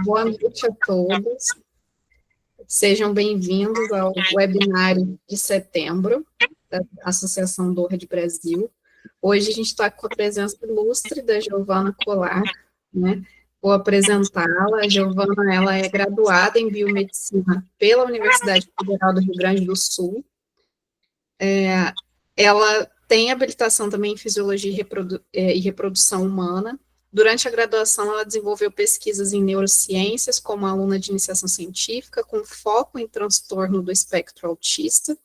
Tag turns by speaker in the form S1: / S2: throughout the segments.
S1: Boa noite a todos. Sejam bem-vindos ao webinário de setembro da Associação Dor de Brasil. Hoje a gente está com a presença ilustre da Giovana Colar, né? Vou apresentá-la. A Giovana, ela é graduada em biomedicina pela Universidade Federal do Rio Grande do Sul. Ela tem habilitação também em fisiologia e reprodução humana. Durante a graduação, ela desenvolveu pesquisas em neurociências, como aluna de iniciação científica, com foco em transtorno do espectro autista,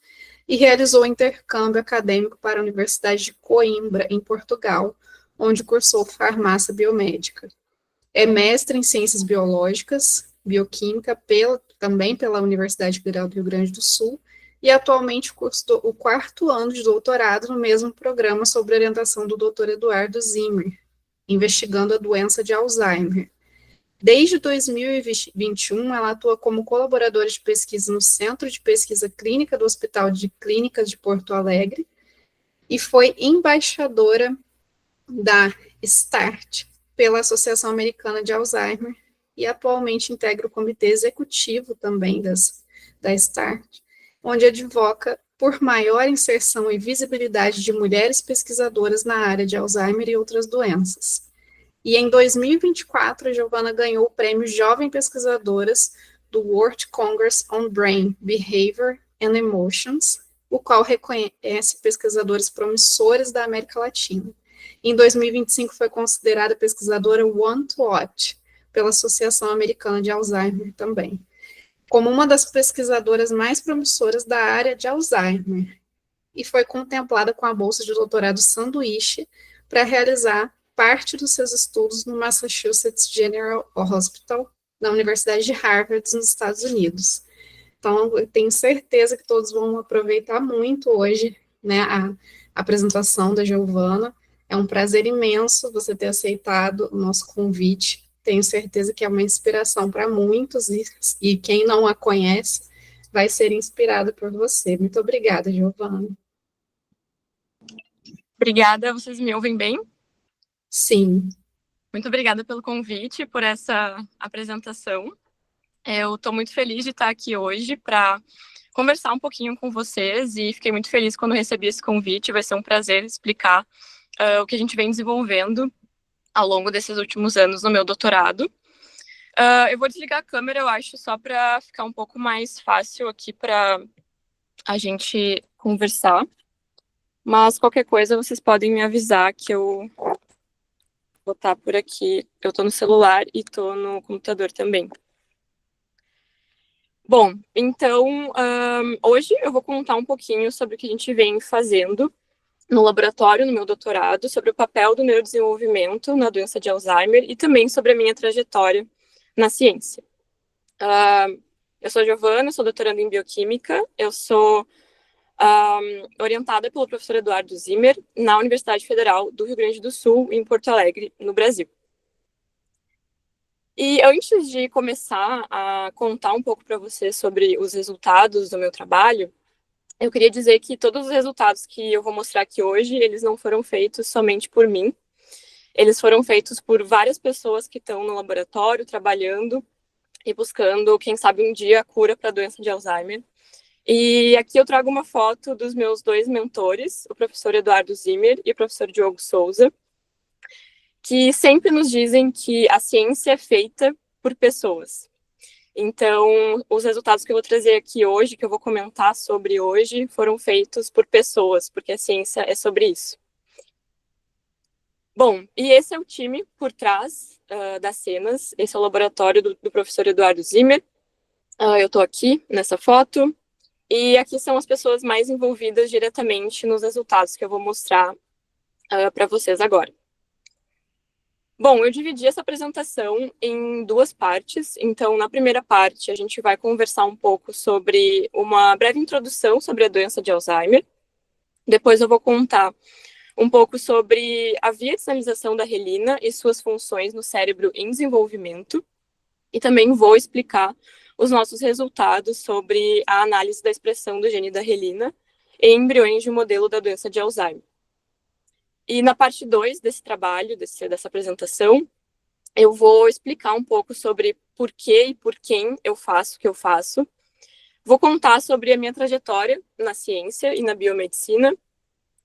S1: e realizou intercâmbio acadêmico para a Universidade de Coimbra, em Portugal, onde cursou farmácia biomédica. É mestre em ciências biológicas, bioquímica, também pela Universidade Federal do Rio Grande do Sul, e atualmente cursa o 4º ano de doutorado no mesmo programa sob orientação do Dr. Eduardo Zimmer, investigando a doença de Alzheimer. Desde 2021, ela atua como colaboradora de pesquisa no Centro de Pesquisa Clínica do Hospital de Clínicas de Porto Alegre e foi embaixadora da START pela Associação Americana de Alzheimer e atualmente integra o comitê executivo também da START, onde advoca por maior inserção e visibilidade de mulheres pesquisadoras na área de Alzheimer e outras doenças. E em 2024, a Giovana ganhou o prêmio Jovem Pesquisadoras do World Congress on Brain, Behavior and Emotions, o qual reconhece pesquisadores promissores da América Latina. Em 2025, foi considerada pesquisadora One to Watch pela Associação Americana de Alzheimer também, como uma das pesquisadoras mais promissoras da área de Alzheimer, e foi contemplada com a bolsa de doutorado sanduíche para realizar parte dos seus estudos no Massachusetts General Hospital, na Universidade de Harvard, nos Estados Unidos. Então, eu tenho certeza que todos vão aproveitar muito hoje, né, a apresentação da Giovana. É um prazer imenso você ter aceitado o nosso convite. Tenho certeza que é uma inspiração para muitos, e quem não a conhece vai ser inspirado por você. Muito obrigada, Giovana.
S2: Obrigada, vocês me ouvem bem?
S1: Sim.
S2: Muito obrigada pelo convite, por essa apresentação. Eu estou muito feliz de estar aqui hoje para conversar um pouquinho com vocês e fiquei muito feliz quando recebi esse convite. Vai ser um prazer explicar o que a gente vem desenvolvendo ao longo desses últimos anos no meu doutorado. Eu vou desligar a câmera, eu acho, só para ficar um pouco mais fácil aqui para a gente conversar. Mas qualquer coisa, vocês podem me avisar que eu vou estar por aqui. Eu estou no celular e estou no computador também. Bom, então, hoje eu vou contar um pouquinho sobre o que a gente vem fazendo no laboratório, no meu doutorado, sobre o papel do neurodesenvolvimento na doença de Alzheimer e também sobre a minha trajetória na ciência. Eu sou a Giovana, sou doutoranda em bioquímica, eu sou orientada pelo professor Eduardo Zimmer na Universidade Federal do Rio Grande do Sul, em Porto Alegre, no Brasil. E antes de começar a contar um pouco para vocês sobre os resultados do meu trabalho, eu queria dizer que todos os resultados que eu vou mostrar aqui hoje, eles não foram feitos somente por mim, eles foram feitos por várias pessoas que estão no laboratório, trabalhando e buscando, quem sabe um dia, a cura para a doença de Alzheimer. E aqui eu trago uma foto dos meus 2 mentores, o professor Eduardo Zimmer e o professor Diogo Souza, que sempre nos dizem que a ciência é feita por pessoas. Então, os resultados que eu vou trazer aqui hoje, que eu vou comentar sobre hoje, foram feitos por pessoas, porque a ciência é sobre isso. Bom, e esse é o time por trás das cenas, esse é o laboratório do professor Eduardo Zimmer. Eu estou aqui nessa foto, e aqui são as pessoas mais envolvidas diretamente nos resultados que eu vou mostrar para vocês agora. Bom, eu dividi essa apresentação em 2 partes. Então, na primeira parte, a gente vai conversar um pouco sobre uma breve introdução sobre a doença de Alzheimer. Depois eu vou contar um pouco sobre a via de sinalização da relina e suas funções no cérebro em desenvolvimento. E também vou explicar os nossos resultados sobre a análise da expressão do gene da relina em embriões de um modelo da doença de Alzheimer. E na parte 2 desse trabalho, dessa apresentação, eu vou explicar um pouco sobre por que e por quem eu faço o que eu faço. Vou contar sobre a minha trajetória na ciência e na biomedicina.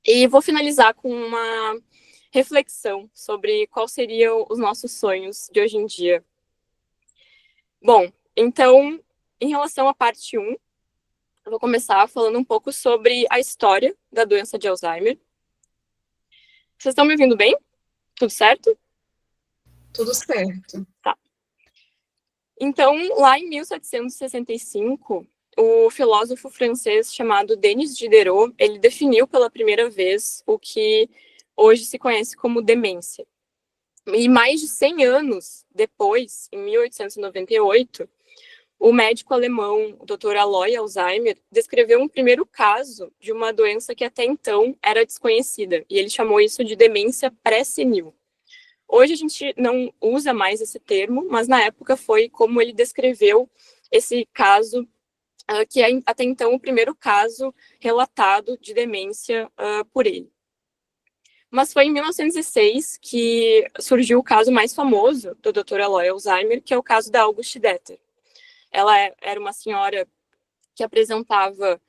S2: E vou finalizar com uma reflexão sobre quais seriam os nossos sonhos de hoje em dia. Bom, então, em relação à parte 1, eu vou começar falando um pouco sobre a história da doença de Alzheimer. Vocês estão me ouvindo bem? Tudo certo?
S1: Tudo certo.
S2: Tá. Então, lá em 1765, o filósofo francês chamado Denis Diderot, ele definiu pela primeira vez o que hoje se conhece como demência. E mais de 100 anos depois, em 1898, o médico alemão, o Dr. Alois Alzheimer, descreveu um primeiro caso de uma doença que até então era desconhecida, e ele chamou isso de demência pré-senil. Hoje a gente não usa mais esse termo, mas na época foi como ele descreveu esse caso, que é até então o primeiro caso relatado de demência por ele. Mas foi em 1906 que surgiu o caso mais famoso do Dr. Alois Alzheimer, que é o caso da Auguste Deter. Ela era uma senhora que apresentava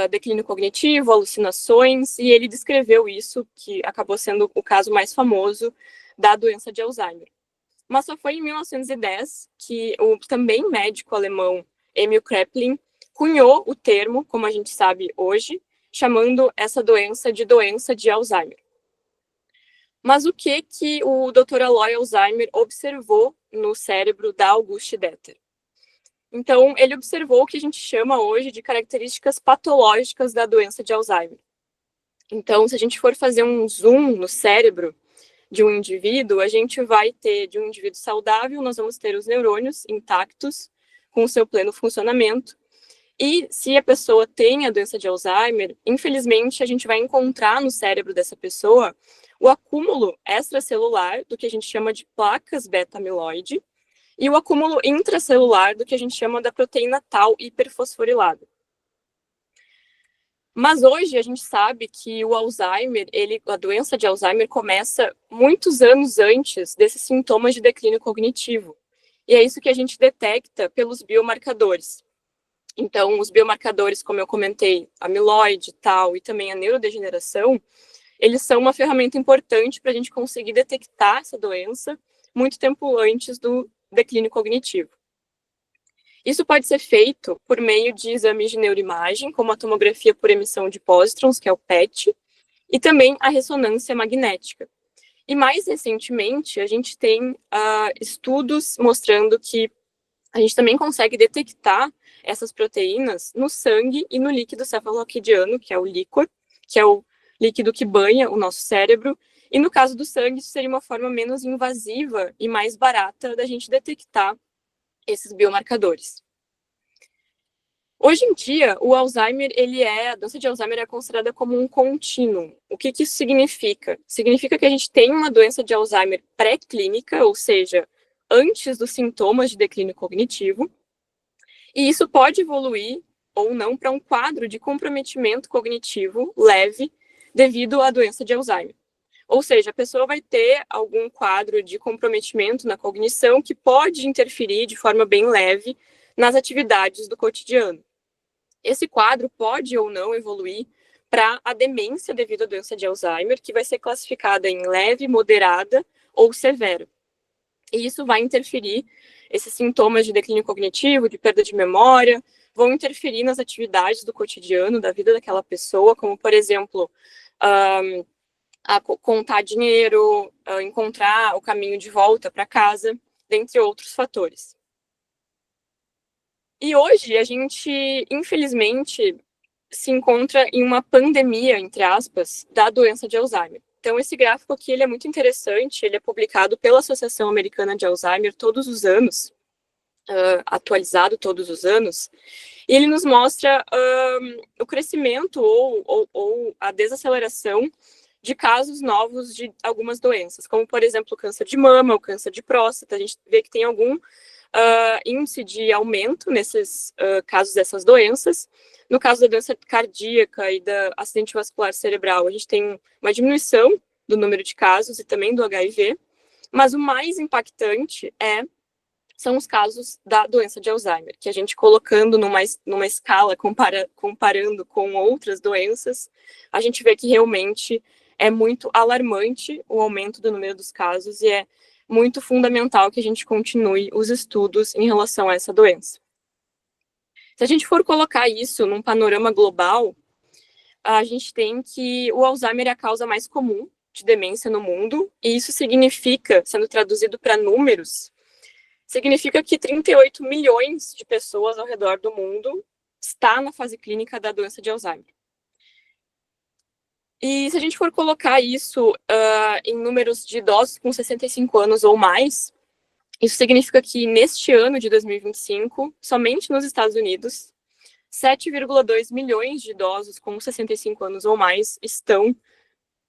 S2: declínio cognitivo, alucinações, e ele descreveu isso, que acabou sendo o caso mais famoso da doença de Alzheimer. Mas só foi em 1910 que o também médico alemão Emil Kraepelin cunhou o termo, como a gente sabe hoje, chamando essa doença de Alzheimer. Mas o que o Dr. Alois Alzheimer observou no cérebro da Auguste Deter? Então, ele observou o que a gente chama hoje de características patológicas da doença de Alzheimer. Então, se a gente for fazer um zoom no cérebro de um indivíduo, a gente vai ter, de um indivíduo saudável, nós vamos ter os neurônios intactos, com o seu pleno funcionamento. E se a pessoa tem a doença de Alzheimer, infelizmente, a gente vai encontrar no cérebro dessa pessoa o acúmulo extracelular do que a gente chama de placas beta-amiloide, e o acúmulo intracelular do que a gente chama da proteína tau hiperfosforilada. Mas hoje a gente sabe que o Alzheimer, a doença de Alzheimer começa muitos anos antes desses sintomas de declínio cognitivo. E é isso que a gente detecta pelos biomarcadores. Então, os biomarcadores, como eu comentei, amiloide, tau e também a neurodegeneração, eles são uma ferramenta importante para a gente conseguir detectar essa doença muito tempo antes do declínio cognitivo. Isso pode ser feito por meio de exames de neuroimagem, como a tomografia por emissão de pósitrons, que é o PET, e também a ressonância magnética. E mais recentemente, a gente tem estudos mostrando que a gente também consegue detectar essas proteínas no sangue e no líquido cefalorraquidiano, que é o líquor, que é o líquido que banha o nosso cérebro. E no caso do sangue, isso seria uma forma menos invasiva e mais barata da gente detectar esses biomarcadores. Hoje em dia, a doença de Alzheimer é considerada como um contínuo. O que isso significa? Significa que a gente tem uma doença de Alzheimer pré-clínica, ou seja, antes dos sintomas de declínio cognitivo, e isso pode evoluir ou não para um quadro de comprometimento cognitivo leve devido à doença de Alzheimer. Ou seja, a pessoa vai ter algum quadro de comprometimento na cognição que pode interferir de forma bem leve nas atividades do cotidiano. Esse quadro pode ou não evoluir para a demência devido à doença de Alzheimer, que vai ser classificada em leve, moderada ou severa. E isso vai interferir, esses sintomas de declínio cognitivo, de perda de memória, vão interferir nas atividades do cotidiano, da vida daquela pessoa, como, por exemplo, a contar dinheiro, encontrar o caminho de volta para casa, dentre outros fatores. E hoje a gente, infelizmente, se encontra em uma pandemia, entre aspas, da doença de Alzheimer. Então, esse gráfico aqui ele é muito interessante, ele é publicado pela Associação Americana de Alzheimer todos os anos, atualizado todos os anos, e ele nos mostra o crescimento ou a desaceleração de casos novos de algumas doenças, como, por exemplo, o câncer de mama, o câncer de próstata. A gente vê que tem algum índice de aumento nesses casos dessas doenças. No caso da doença cardíaca e da acidente vascular cerebral, a gente tem uma diminuição do número de casos e também do HIV. Mas o mais impactante são os casos da doença de Alzheimer, que a gente colocando numa escala, comparando com outras doenças, a gente vê que realmente é muito alarmante o aumento do número dos casos e é muito fundamental que a gente continue os estudos em relação a essa doença. Se a gente for colocar isso num panorama global, a gente tem que o Alzheimer é a causa mais comum de demência no mundo, e isso significa, sendo traduzido para números, significa que 38 milhões de pessoas ao redor do mundo está na fase clínica da doença de Alzheimer. E se a gente for colocar isso em números de idosos com 65 anos ou mais, isso significa que neste ano de 2025, somente nos Estados Unidos, 7,2 milhões de idosos com 65 anos ou mais estão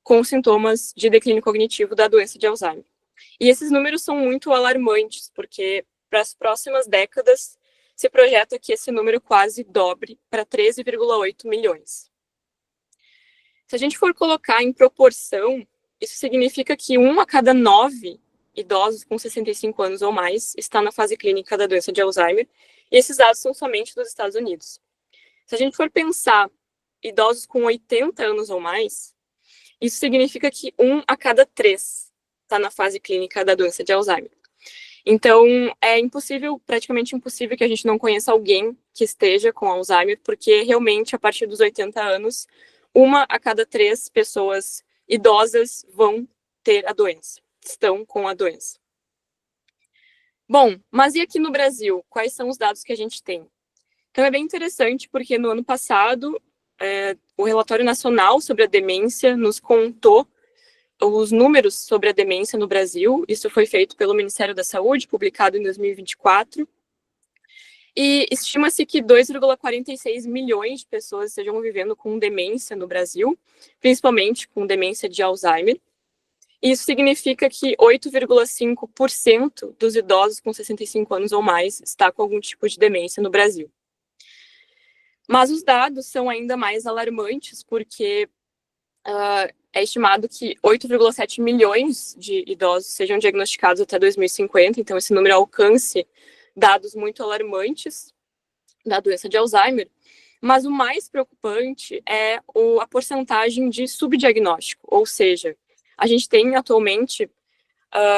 S2: com sintomas de declínio cognitivo da doença de Alzheimer. E esses números são muito alarmantes, porque para as próximas décadas se projeta que esse número quase dobre para 13,8 milhões. Se a gente for colocar em proporção, isso significa que 1 a cada 9 idosos com 65 anos ou mais está na fase clínica da doença de Alzheimer, e esses dados são somente dos Estados Unidos. Se a gente for pensar idosos com 80 anos ou mais, isso significa que 1 a cada 3 está na fase clínica da doença de Alzheimer. Então, é impossível, praticamente impossível, que a gente não conheça alguém que esteja com Alzheimer, porque realmente, a partir dos 80 anos, 1 a cada 3 pessoas idosas vão ter a doença, estão com a doença. Bom, mas e aqui no Brasil? Quais são os dados que a gente tem? Então, é bem interessante, porque no ano passado, o Relatório Nacional sobre a Demência nos contou os números sobre a demência no Brasil. Isso foi feito pelo Ministério da Saúde, publicado em 2024. E estima-se que 2,46 milhões de pessoas estejam vivendo com demência no Brasil, principalmente com demência de Alzheimer. Isso significa que 8,5% dos idosos com 65 anos ou mais está com algum tipo de demência no Brasil. Mas os dados são ainda mais alarmantes, porque é estimado que 8,7 milhões de idosos sejam diagnosticados até 2050, então esse número alcance dados muito alarmantes da doença de Alzheimer. Mas o mais preocupante é a porcentagem de subdiagnóstico, ou seja, a gente tem atualmente,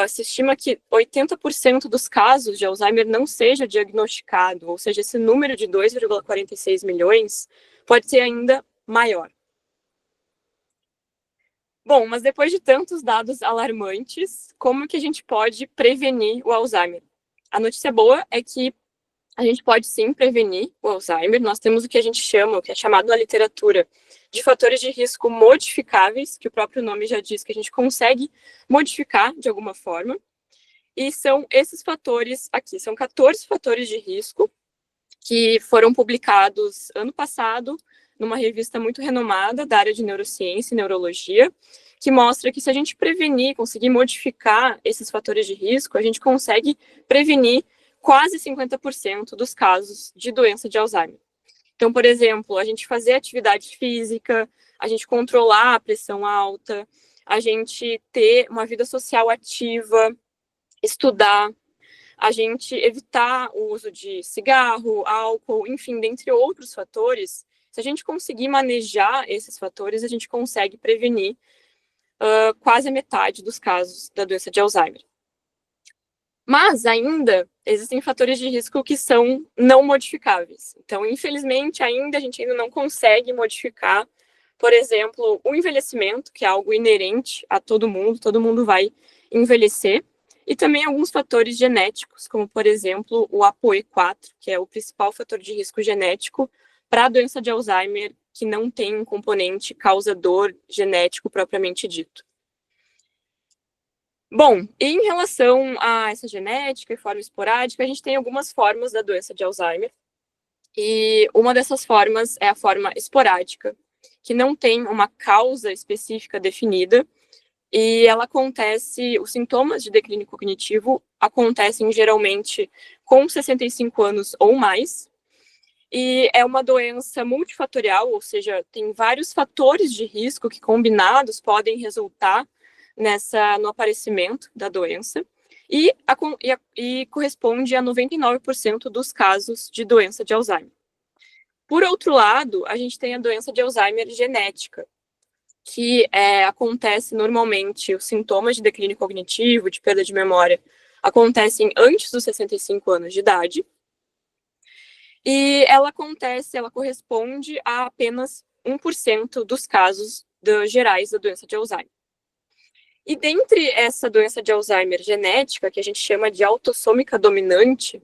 S2: se estima que 80% dos casos de Alzheimer não seja diagnosticado, ou seja, esse número de 2,46 milhões pode ser ainda maior. Bom, mas depois de tantos dados alarmantes, como que a gente pode prevenir o Alzheimer? A notícia boa é que a gente pode sim prevenir o Alzheimer. Nós temos o que a gente chama, o que é chamado na literatura, de fatores de risco modificáveis, que o próprio nome já diz que a gente consegue modificar de alguma forma. E são esses fatores aqui, são 14 fatores de risco que foram publicados ano passado numa revista muito renomada da área de neurociência e neurologia, que mostra que se a gente prevenir, conseguir modificar esses fatores de risco, a gente consegue prevenir quase 50% dos casos de doença de Alzheimer. Então, por exemplo, a gente fazer atividade física, a gente controlar a pressão alta, a gente ter uma vida social ativa, estudar, a gente evitar o uso de cigarro, álcool, enfim, dentre outros fatores. Se a gente conseguir manejar esses fatores, a gente consegue prevenir quase a metade dos casos da doença de Alzheimer. Mas ainda existem fatores de risco que são não modificáveis. Então, infelizmente, a gente ainda não consegue modificar, por exemplo, o envelhecimento, que é algo inerente a todo mundo vai envelhecer, e também alguns fatores genéticos, como, por exemplo, o ApoE4, que é o principal fator de risco genético para a doença de Alzheimer, que não tem um componente causador genético propriamente dito. Bom, em relação a essa genética e forma esporádica, a gente tem algumas formas da doença de Alzheimer, e uma dessas formas é a forma esporádica, que não tem uma causa específica definida, e ela acontece, os sintomas de declínio cognitivo acontecem geralmente com 65 anos ou mais, e é uma doença multifatorial, ou seja, tem vários fatores de risco que combinados podem resultar no aparecimento da doença e corresponde a 99% dos casos de doença de Alzheimer. Por outro lado, a gente tem a doença de Alzheimer genética, que acontece normalmente, os sintomas de declínio cognitivo, de perda de memória, acontecem antes dos 65 anos de idade, e ela corresponde a apenas 1% dos casos gerais da doença de Alzheimer. E dentre essa doença de Alzheimer genética, que a gente chama de autossômica dominante,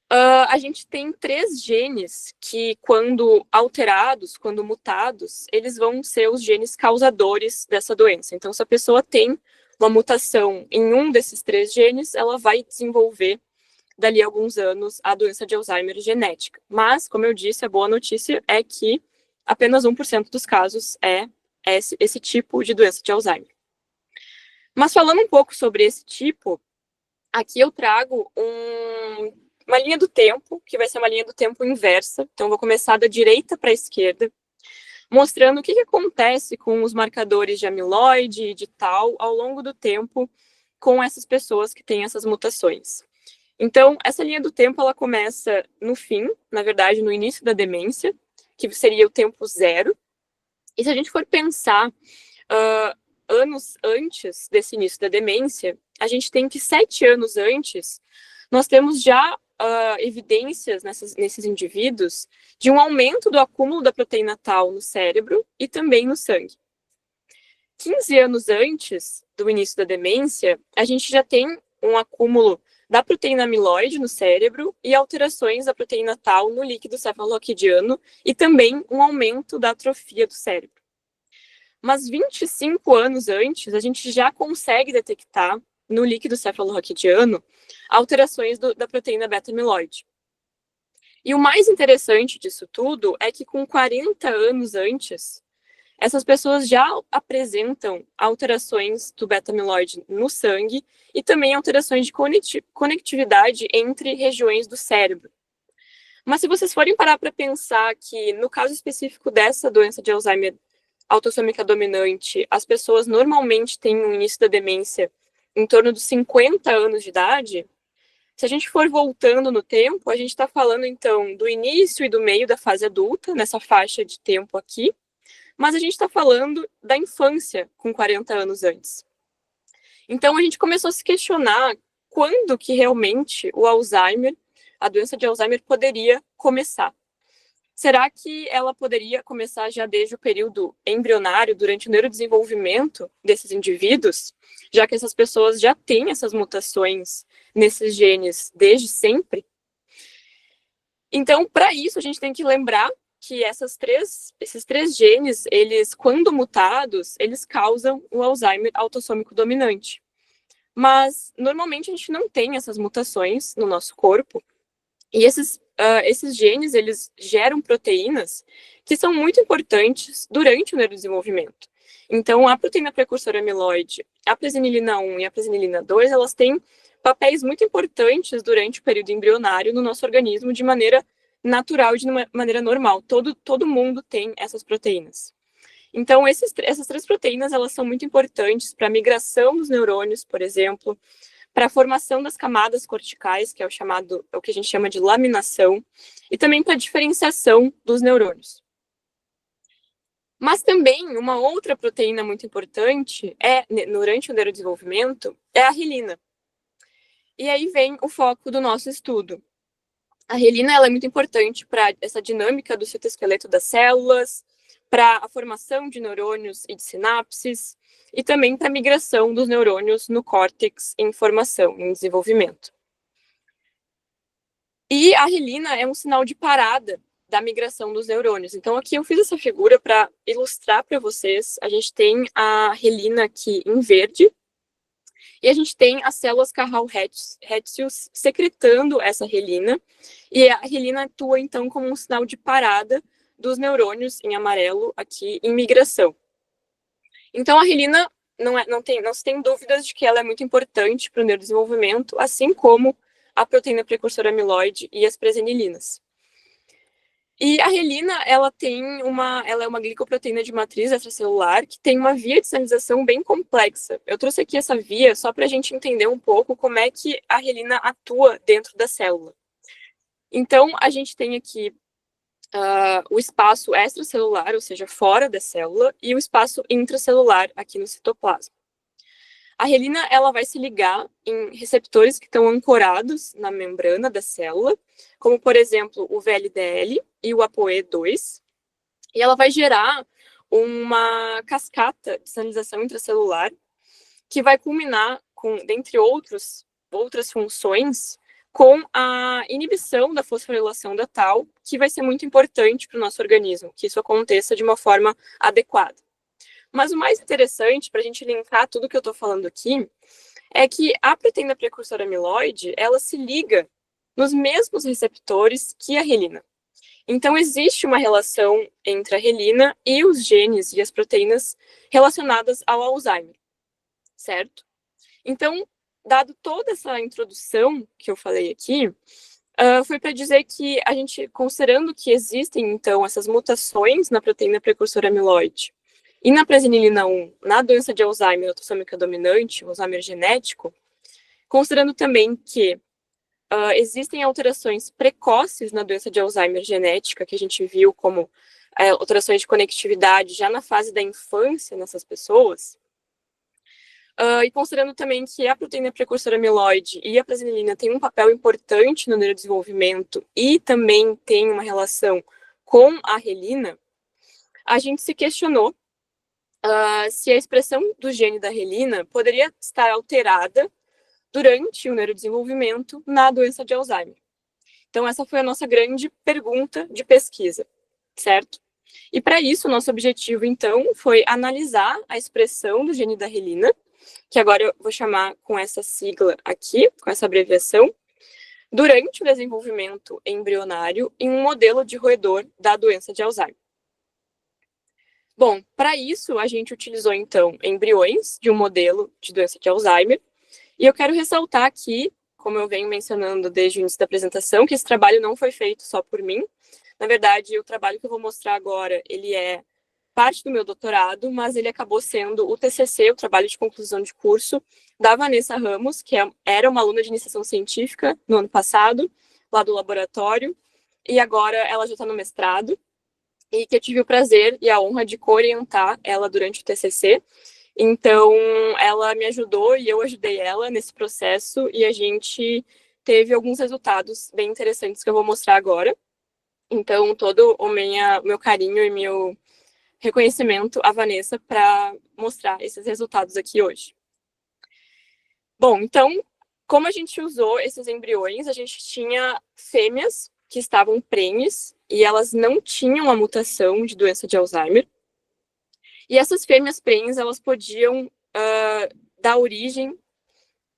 S2: a gente tem 3 genes que, quando alterados, quando mutados, eles vão ser os genes causadores dessa doença. Então, se a pessoa tem uma mutação em um desses 3 genes, ela vai desenvolver, dali a alguns anos, a doença de Alzheimer genética. Mas, como eu disse, a boa notícia é que apenas 1% dos casos é esse tipo de doença de Alzheimer. Mas falando um pouco sobre esse tipo, aqui eu trago uma linha do tempo, que vai ser uma linha do tempo inversa. Então, eu vou começar da direita para a esquerda, mostrando o que acontece com os marcadores de amiloide e de tau ao longo do tempo com essas pessoas que têm essas mutações. Então, essa linha do tempo, ela começa no fim, na verdade, no início da demência, que seria o tempo 0. E se a gente for pensar anos antes desse início da demência, a gente tem que 7 anos antes, nós temos já evidências nesses indivíduos de um aumento do acúmulo da proteína tau no cérebro e também no sangue. 15 anos antes do início da demência, a gente já tem um acúmulo da proteína amiloide no cérebro e alterações da proteína tau no líquido cefalorraquidiano e também um aumento da atrofia do cérebro. Mas 25 anos antes, a gente já consegue detectar no líquido cefalorraquidiano alterações da proteína beta-amiloide. E o mais interessante disso tudo é que com 40 anos antes, essas pessoas já apresentam alterações do beta-amiloide no sangue e também alterações de conectividade entre regiões do cérebro. Mas se vocês forem parar para pensar que, no caso específico dessa doença de Alzheimer autossômica dominante, as pessoas normalmente têm um início da demência em torno dos 50 anos de idade, se a gente for voltando no tempo, a gente está falando, então, do início e do meio da fase adulta, nessa faixa de tempo aqui, mas a gente está falando da infância, com 40 anos antes. Então, a gente começou a se questionar quando que realmente o Alzheimer, a doença de Alzheimer, poderia começar. Será que ela poderia começar já desde o período embrionário, durante o neurodesenvolvimento desses indivíduos, já que essas pessoas já têm essas mutações nesses genes desde sempre? Então, para isso, a gente tem que lembrar que esses três genes, eles, quando mutados, eles causam o Alzheimer autossômico dominante. Mas, normalmente, a gente não tem essas mutações no nosso corpo, e esses genes, eles geram proteínas que são muito importantes durante o neurodesenvolvimento. Então, a proteína precursora amiloide, a presenilina 1 e a presenilina 2, elas têm papéis muito importantes durante o período embrionário no nosso organismo de maneira natural e de maneira normal. Todo mundo tem essas proteínas. Então, essas 3 proteínas, elas são muito importantes para a migração dos neurônios, por exemplo, para a formação das camadas corticais, que é o que a gente chama de laminação, e também para a diferenciação dos neurônios. Mas também uma outra proteína muito importante durante o neurodesenvolvimento é a relina. E aí vem o foco do nosso estudo. A relina ela é muito importante para essa dinâmica do citoesqueleto das células, para a formação de neurônios e de sinapses, e também para a migração dos neurônios no córtex em formação, em desenvolvimento. E a relina é um sinal de parada da migração dos neurônios. Então, aqui eu fiz essa figura para ilustrar para vocês. A gente tem a relina aqui em verde, e a gente tem as células Carral-Hatfield secretando essa relina, e a relina atua, então, como um sinal de parada dos neurônios em amarelo aqui em migração. Então, a relina não se tem dúvidas de que ela é muito importante para o neurodesenvolvimento, assim como a proteína precursora amiloide e as presenilinas. E a relina, ela é uma glicoproteína de matriz extracelular que tem uma via de sinalização bem complexa. Eu trouxe aqui essa via só para a gente entender um pouco como é que a relina atua dentro da célula. Então, a gente tem aqui o espaço extracelular, ou seja, fora da célula, e o espaço intracelular aqui no citoplasma. A relina, ela vai se ligar em receptores que estão ancorados na membrana da célula, como, por exemplo, o VLDL e o ApoE2, e ela vai gerar uma cascata de sinalização intracelular que vai culminar com, dentre outras funções, com a inibição da fosforilação da tal, que vai ser muito importante para o nosso organismo, que isso aconteça de uma forma adequada. Mas o mais interessante, para a gente linkar tudo que eu estou falando aqui, é que a proteína precursora amiloide, ela se liga nos mesmos receptores que a relina. Então, existe uma relação entre a relina e os genes e as proteínas relacionadas ao Alzheimer, certo? Então, dado toda essa introdução que eu falei aqui, foi para dizer que a gente, considerando que existem, então, essas mutações na proteína precursora amiloide, e na presenilina 1, na doença de Alzheimer autossômica dominante, o Alzheimer genético, considerando também que existem alterações precoces na doença de Alzheimer genética, que a gente viu como alterações de conectividade já na fase da infância nessas pessoas, e considerando também que a proteína precursora amiloide e a presenilina têm um papel importante no neurodesenvolvimento e também tem uma relação com a relina, a gente se questionou se a expressão do gene da relina poderia estar alterada durante o neurodesenvolvimento na doença de Alzheimer. Então, essa foi a nossa grande pergunta de pesquisa, certo? E para isso, o nosso objetivo, então, foi analisar a expressão do gene da relina, que agora eu vou chamar com essa sigla aqui, com essa abreviação, durante o desenvolvimento embrionário em um modelo de roedor da doença de Alzheimer. Bom, para isso, a gente utilizou, então, embriões de um modelo de doença de Alzheimer, e eu quero ressaltar aqui, como eu venho mencionando desde o início da apresentação, que esse trabalho não foi feito só por mim. Na verdade, o trabalho que eu vou mostrar agora, ele é parte do meu doutorado, mas ele acabou sendo o TCC, o trabalho de conclusão de curso, da Vanessa Ramos, que era uma aluna de iniciação científica no ano passado, lá do laboratório, e agora ela já está no mestrado, e que eu tive o prazer e a honra de co-orientar ela durante o TCC. Então, ela me ajudou e eu ajudei ela nesse processo, e a gente teve alguns resultados bem interessantes que eu vou mostrar agora. Então, todo o meu carinho e meu reconhecimento à Vanessa para mostrar esses resultados aqui hoje. Bom, então, como a gente usou esses embriões, a gente tinha fêmeas que estavam prenhes e elas não tinham a mutação de doença de Alzheimer. E essas fêmeas prenhes, elas podiam dar origem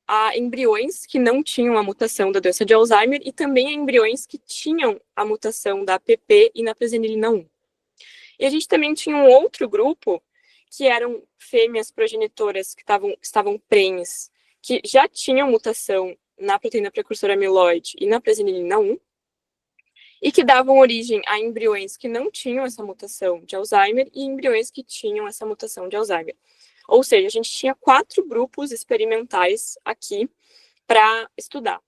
S2: a embriões que não tinham a mutação da doença de Alzheimer e também a embriões que tinham a mutação da APP e na presenilina 1. E a gente também tinha um outro grupo, que eram fêmeas progenitoras que estavam prenhes, que já tinham mutação na proteína precursora amiloide e na presenilina 1, e que davam origem a embriões que não tinham essa mutação de Alzheimer e embriões que tinham essa mutação de Alzheimer. Ou seja, a gente tinha 4 grupos experimentais aqui para estudar.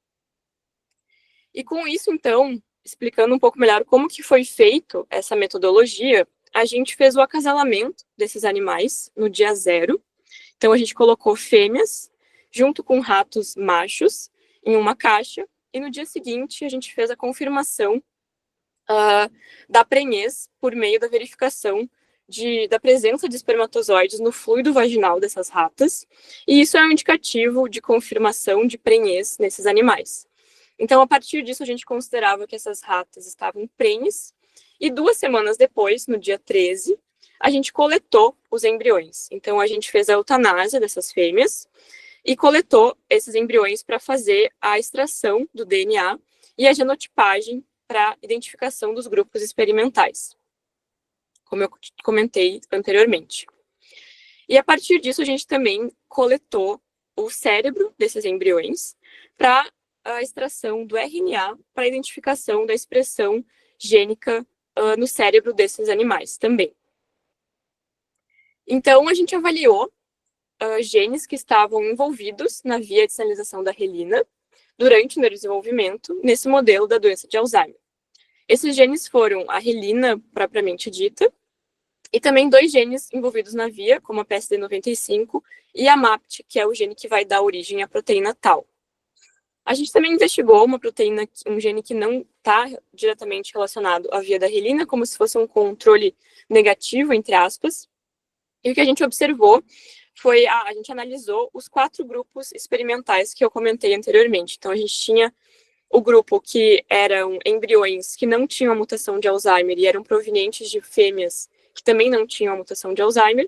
S2: E com isso, então, explicando um pouco melhor como que foi feito essa metodologia, a gente fez o acasalamento desses animais no dia 0. Então, a gente colocou fêmeas junto com ratos machos em uma caixa, e no dia seguinte a gente fez a confirmação da prenhez por meio da verificação da presença de espermatozoides no fluido vaginal dessas ratas, e isso é um indicativo de confirmação de prenhez nesses animais. Então, a partir disso, a gente considerava que essas ratas estavam prenhes, e 2 semanas depois, no dia 13, a gente coletou os embriões. Então, a gente fez a eutanásia dessas fêmeas e coletou esses embriões para fazer a extração do DNA e a genotipagem para identificação dos grupos experimentais, como eu comentei anteriormente. E a partir disso, a gente também coletou o cérebro desses embriões para a extração do RNA para a identificação da expressão gênica no cérebro desses animais também. Então, a gente avaliou genes que estavam envolvidos na via de sinalização da relina durante o neurodesenvolvimento nesse modelo da doença de Alzheimer. Esses genes foram a relina propriamente dita e também 2 genes envolvidos na via, como a PSD95 e a MAPT, que é o gene que vai dar origem à proteína tau. A gente também investigou uma proteína, um gene que não está diretamente relacionado à via da relina, como se fosse um controle negativo, entre aspas. E o que a gente observou foi, a gente analisou os 4 grupos experimentais que eu comentei anteriormente. Então, a gente tinha o grupo que eram embriões que não tinham a mutação de Alzheimer e eram provenientes de fêmeas que também não tinham a mutação de Alzheimer,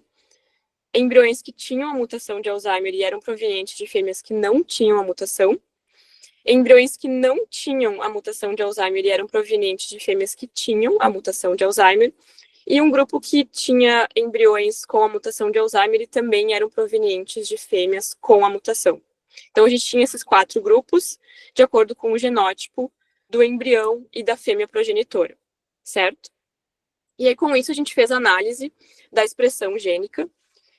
S2: embriões que tinham a mutação de Alzheimer e eram provenientes de fêmeas que não tinham a mutação, embriões que não tinham a mutação de Alzheimer e eram provenientes de fêmeas que tinham a mutação de Alzheimer, e um grupo que tinha embriões com a mutação de Alzheimer e também eram provenientes de fêmeas com a mutação. Então, a gente tinha esses 4 grupos, de acordo com o genótipo do embrião e da fêmea progenitora, certo? E aí, com isso, a gente fez a análise da expressão gênica.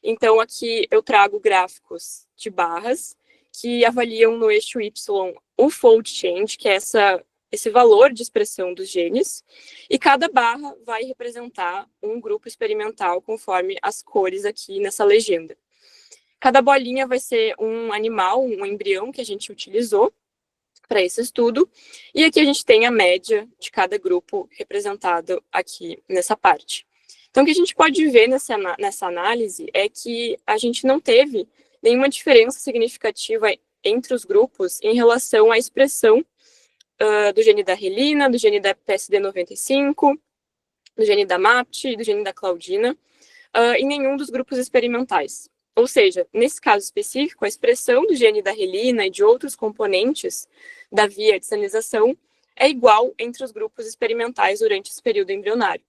S2: Então, aqui eu trago gráficos de barras que avaliam no eixo Y o fold change, que é esse valor de expressão dos genes, e cada barra vai representar um grupo experimental conforme as cores aqui nessa legenda. Cada bolinha vai ser um animal, um embrião que a gente utilizou para esse estudo, e aqui a gente tem a média de cada grupo representado aqui nessa parte. Então, o que a gente pode ver nessa análise é que a gente não teve nenhuma diferença significativa entre os grupos em relação à expressão do gene da relina, do gene da PSD95, do gene da MAPT e do gene da claudina, em nenhum dos grupos experimentais. Ou seja, nesse caso específico, a expressão do gene da relina e de outros componentes da via de sinalização é igual entre os grupos experimentais durante esse período embrionário.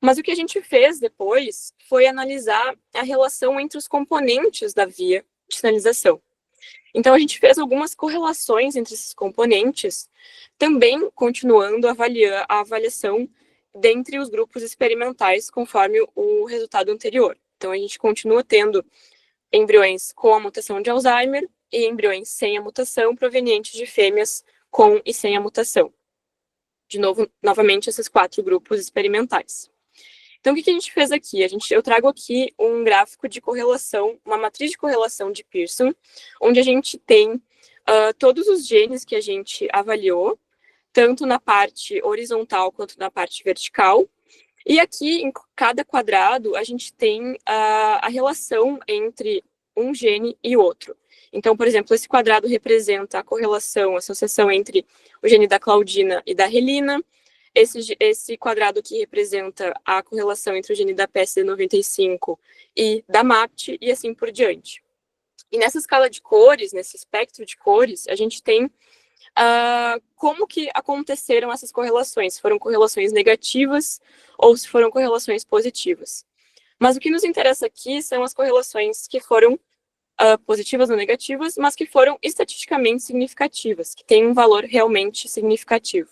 S2: Mas o que a gente fez depois foi analisar a relação entre os componentes da via de sinalização. Então, a gente fez algumas correlações entre esses componentes, também continuando a avaliação dentre os grupos experimentais, conforme o resultado anterior. Então, a gente continua tendo embriões com a mutação de Alzheimer e embriões sem a mutação, provenientes de fêmeas com e sem a mutação. De novo, novamente, esses 4 grupos experimentais. Então, o que a gente fez aqui? Eu trago aqui um gráfico de correlação, uma matriz de correlação de Pearson, onde a gente tem todos os genes que a gente avaliou, tanto na parte horizontal quanto na parte vertical. E aqui, em cada quadrado, a gente tem a relação entre um gene e outro. Então, por exemplo, esse quadrado representa a correlação, a associação entre o gene da claudina e da relina. Esse quadrado aqui representa a correlação entre o gene da PSD95 e da MAPT, e assim por diante. E nessa escala de cores, nesse espectro de cores, a gente tem como que aconteceram essas correlações. Se foram correlações negativas ou se foram correlações positivas. Mas o que nos interessa aqui são as correlações que foram positivas ou negativas, mas que foram estatisticamente significativas, que têm um valor realmente significativo.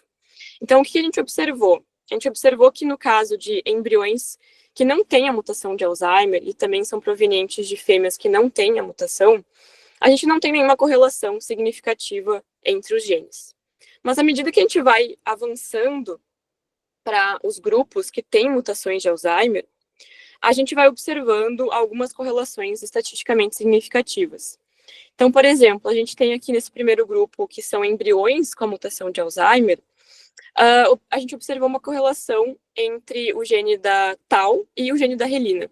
S2: Então, o que a gente observou? A gente observou que no caso de embriões que não têm a mutação de Alzheimer e também são provenientes de fêmeas que não têm a mutação, a gente não tem nenhuma correlação significativa entre os genes. Mas à medida que a gente vai avançando para os grupos que têm mutações de Alzheimer, a gente vai observando algumas correlações estatisticamente significativas. Então, por exemplo, a gente tem aqui nesse primeiro grupo, que são embriões com a mutação de Alzheimer, a gente observou uma correlação entre o gene da tau e o gene da relina.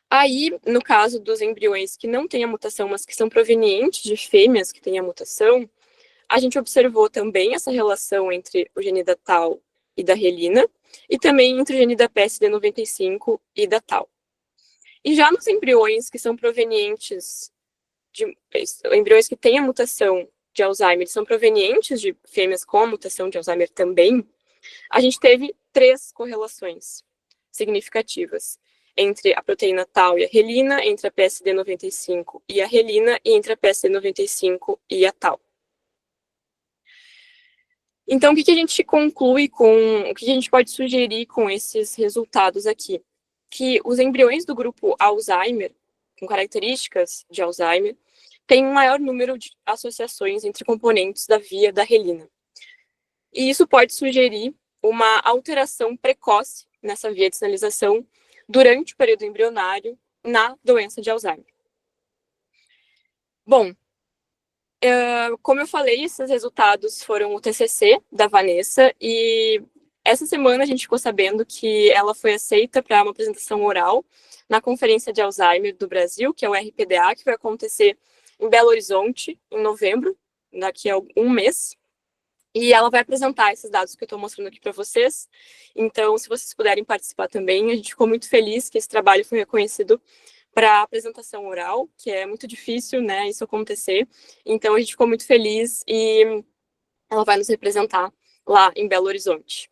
S2: Aí, no caso dos embriões que não têm a mutação, mas que são provenientes de fêmeas que têm a mutação, a gente observou também essa relação entre o gene da tau e da relina, e também entre o gene da PSD95 e da tau. E já nos embriões que são provenientes de embriões que têm a mutação de Alzheimer, são provenientes de fêmeas com a mutação de Alzheimer também, a gente teve 3 correlações significativas entre a proteína tau e a relina, entre a PSD95 e a relina, e entre a PSD95 e a tau. Então, o que a gente conclui o que a gente pode sugerir com esses resultados aqui? Que os embriões do grupo Alzheimer, com características de Alzheimer, têm um maior número de associações entre componentes da via da relina. E isso pode sugerir uma alteração precoce nessa via de sinalização durante o período embrionário na doença de Alzheimer. Bom, como eu falei, esses resultados foram o TCC da Vanessa, e essa semana a gente ficou sabendo que ela foi aceita para uma apresentação oral na Conferência de Alzheimer do Brasil, que é o RPDA, que vai acontecer em Belo Horizonte, em novembro, daqui a um mês. E ela vai apresentar esses dados que eu estou mostrando aqui para vocês. Então, se vocês puderem participar também, a gente ficou muito feliz que esse trabalho foi reconhecido para apresentação oral, que é muito difícil, né, isso acontecer. Então, a gente ficou muito feliz e ela vai nos representar lá em Belo Horizonte.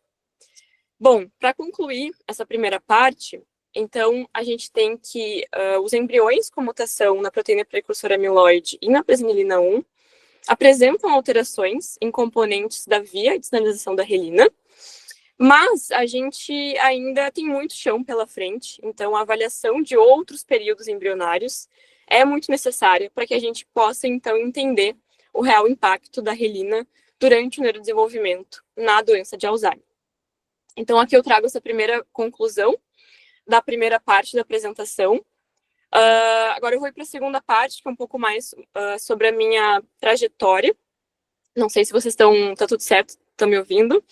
S2: Bom, para concluir essa primeira parte, então, a gente tem que os embriões com mutação na proteína precursora amiloide e na presenilina 1 apresentam alterações em componentes da via de sinalização da relina, mas a gente ainda tem muito chão pela frente, então a avaliação de outros períodos embrionários é muito necessária para que a gente possa, então, entender o real impacto da relina durante o neurodesenvolvimento na doença de Alzheimer. Então, aqui eu trago essa primeira conclusão da primeira parte da apresentação. Agora eu vou para a segunda parte, que é um pouco mais sobre a minha trajetória. Não sei se vocês estão... Tá tudo certo? Estão me ouvindo?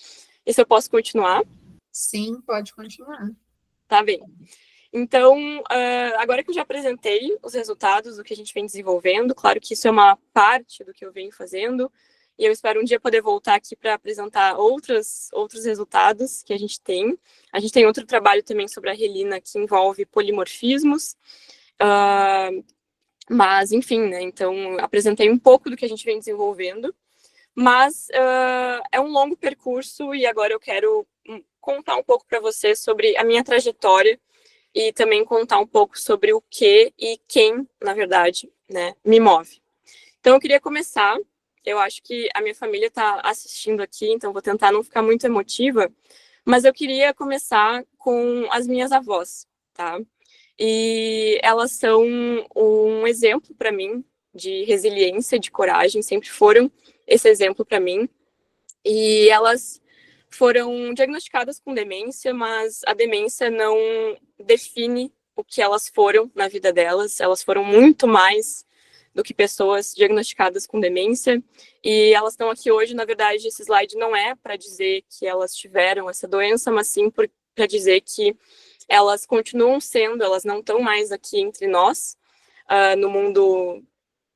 S2: E se eu posso continuar?
S1: Sim, pode continuar.
S2: Tá bem. Então, agora que eu já apresentei os resultados do que a gente vem desenvolvendo, claro que isso é uma parte do que eu venho fazendo, e eu espero um dia poder voltar aqui para apresentar outros resultados que a gente tem. A gente tem outro trabalho também sobre a relina que envolve polimorfismos, mas, enfim, né, então apresentei um pouco do que a gente vem desenvolvendo, mas é um longo percurso e agora eu quero contar um pouco para vocês sobre a minha trajetória e também contar um pouco sobre o que e quem, na verdade, né, me move. Então eu queria começar, eu acho que a minha família está assistindo aqui, então vou tentar não ficar muito emotiva, mas eu queria começar com as minhas avós, tá? E elas são um exemplo para mim de resiliência, de coragem, sempre foram esse exemplo para mim. E elas foram diagnosticadas com demência, mas a demência não define o que elas foram na vida delas. Elas foram muito mais do que pessoas diagnosticadas com demência. E elas estão aqui hoje, na verdade, esse slide não é para dizer que elas tiveram essa doença, mas sim para dizer que elas continuam sendo, elas não estão mais aqui entre nós, no mundo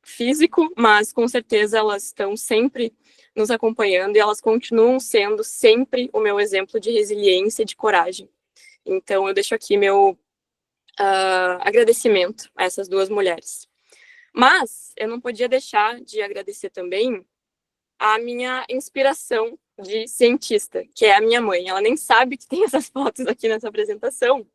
S2: físico, mas com certeza elas estão sempre nos acompanhando e elas continuam sendo sempre o meu exemplo de resiliência e de coragem. Então, eu deixo aqui meu agradecimento a essas duas mulheres. Mas eu não podia deixar de agradecer também a minha inspiração de cientista, que é a minha mãe. Ela nem sabe que tem essas fotos aqui nessa apresentação,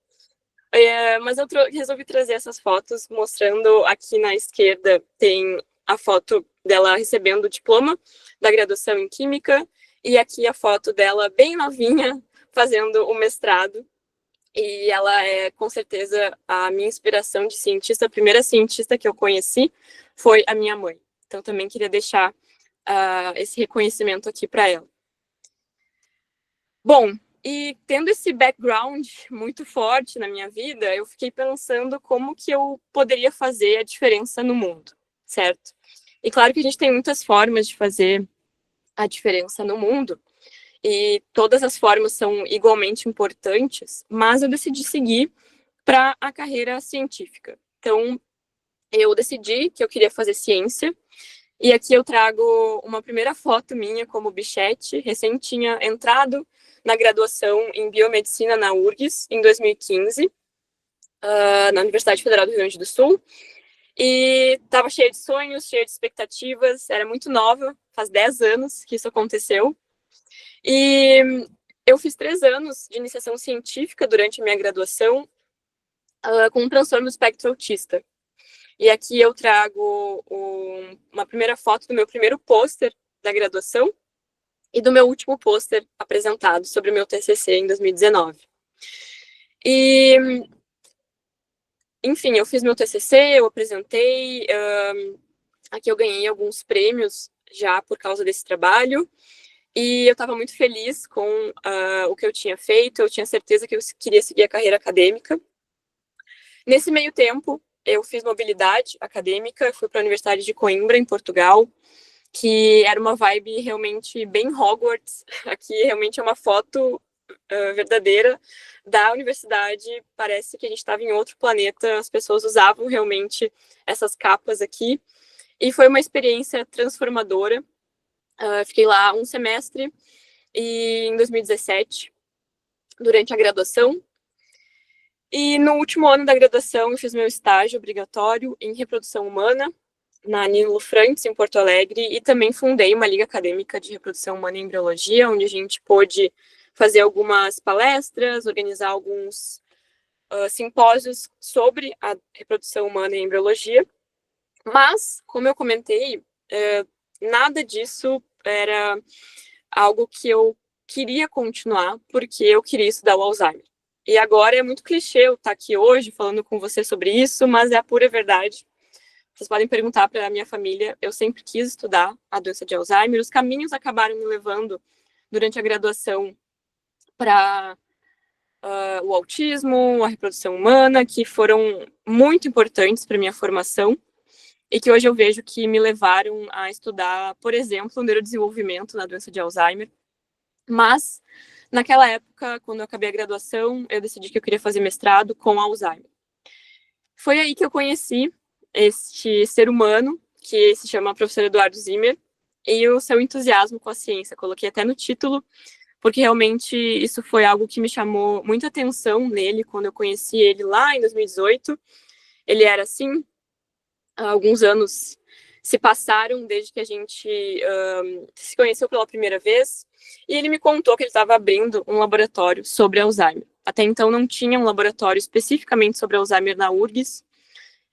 S2: mas eu resolvi trazer essas fotos, mostrando aqui na esquerda tem a foto dela recebendo o diploma da graduação em Química, e aqui a foto dela bem novinha, fazendo o mestrado. E ela é, com certeza, a minha inspiração de cientista. A primeira cientista que eu conheci foi a minha mãe. Então, também queria deixar esse reconhecimento aqui para ela. Bom, e tendo esse background muito forte na minha vida, eu fiquei pensando como que eu poderia fazer a diferença no mundo, certo? E claro que a gente tem muitas formas de fazer a diferença no mundo, e todas as formas são igualmente importantes, mas eu decidi seguir para a carreira científica. Então, eu decidi que eu queria fazer ciência, e aqui eu trago uma primeira foto minha como bichete, recém tinha entrado na graduação em biomedicina na URGS, em 2015, na Universidade Federal do Rio Grande do Sul, e estava cheia de sonhos, cheia de expectativas, era muito nova, faz 10 anos que isso aconteceu, e eu fiz 3 anos de iniciação científica durante a minha graduação com um transtorno do espectro autista. E aqui eu trago uma primeira foto do meu primeiro pôster da graduação. e do meu último pôster apresentado sobre o meu TCC em 2019. E, enfim, eu fiz meu TCC, eu apresentei, aqui eu ganhei alguns prêmios já por causa desse trabalho, e eu estava muito feliz com o que eu tinha feito, eu tinha certeza que eu queria seguir a carreira acadêmica. Nesse meio tempo, eu fiz mobilidade acadêmica, fui para a Universidade de Coimbra, em Portugal, que era uma vibe realmente bem Hogwarts. Aqui realmente é uma foto verdadeira da universidade, parece que a gente estava em outro planeta, as pessoas usavam realmente essas capas aqui, e foi uma experiência transformadora. Fiquei lá um semestre, e em 2017, durante a graduação, e no último ano da graduação eu fiz meu estágio obrigatório em reprodução humana, na Nilo Frantz, em Porto Alegre, e também fundei uma liga acadêmica de reprodução humana e embriologia, onde a gente pôde fazer algumas palestras, organizar alguns simpósios sobre a reprodução humana e embriologia. Mas, como eu comentei, nada disso era algo que eu queria continuar, porque eu queria estudar o Alzheimer. E agora é muito clichê eu estar aqui hoje falando com você sobre isso, mas é a pura verdade. Vocês podem perguntar para a minha família, eu sempre quis estudar a doença de Alzheimer, os caminhos acabaram me levando durante a graduação para o autismo, a reprodução humana, que foram muito importantes para minha formação e que hoje eu vejo que me levaram a estudar, por exemplo, o neurodesenvolvimento na doença de Alzheimer. Mas, naquela época, quando eu acabei a graduação, eu decidi que eu queria fazer mestrado com Alzheimer. Foi aí que eu conheci este ser humano, que se chama professor Eduardo Zimmer, e o seu entusiasmo com a ciência. Coloquei até no título, porque realmente isso foi algo que me chamou muita atenção nele quando eu conheci ele lá em 2018. Ele era assim, alguns anos se passaram desde que a gente se conheceu pela primeira vez, e ele me contou que ele estava abrindo um laboratório sobre Alzheimer. Até então não tinha um laboratório especificamente sobre Alzheimer na URGS,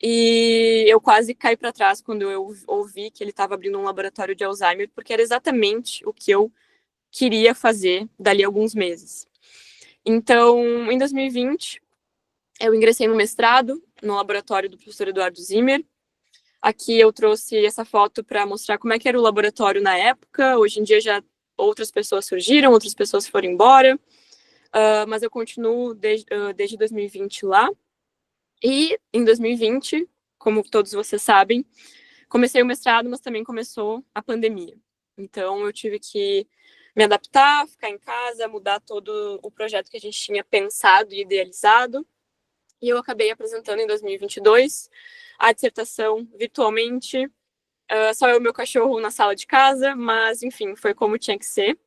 S2: e eu quase caí para trás quando eu ouvi que ele estava abrindo um laboratório de Alzheimer, porque era exatamente o que eu queria fazer dali a alguns meses. Então, em 2020, eu ingressei no mestrado no laboratório do professor Eduardo Zimmer. Aqui eu trouxe essa foto para mostrar como é que era o laboratório na época. Hoje em dia já outras pessoas surgiram, outras pessoas foram embora, mas eu continuo desde 2020 lá. E em 2020, como todos vocês sabem, comecei o mestrado, mas também começou a pandemia. Então eu tive que me adaptar, ficar em casa, mudar todo o projeto que a gente tinha pensado e idealizado. E eu acabei apresentando em 2022 a dissertação virtualmente, só eu e meu cachorro na sala de casa, mas enfim, foi como tinha que ser.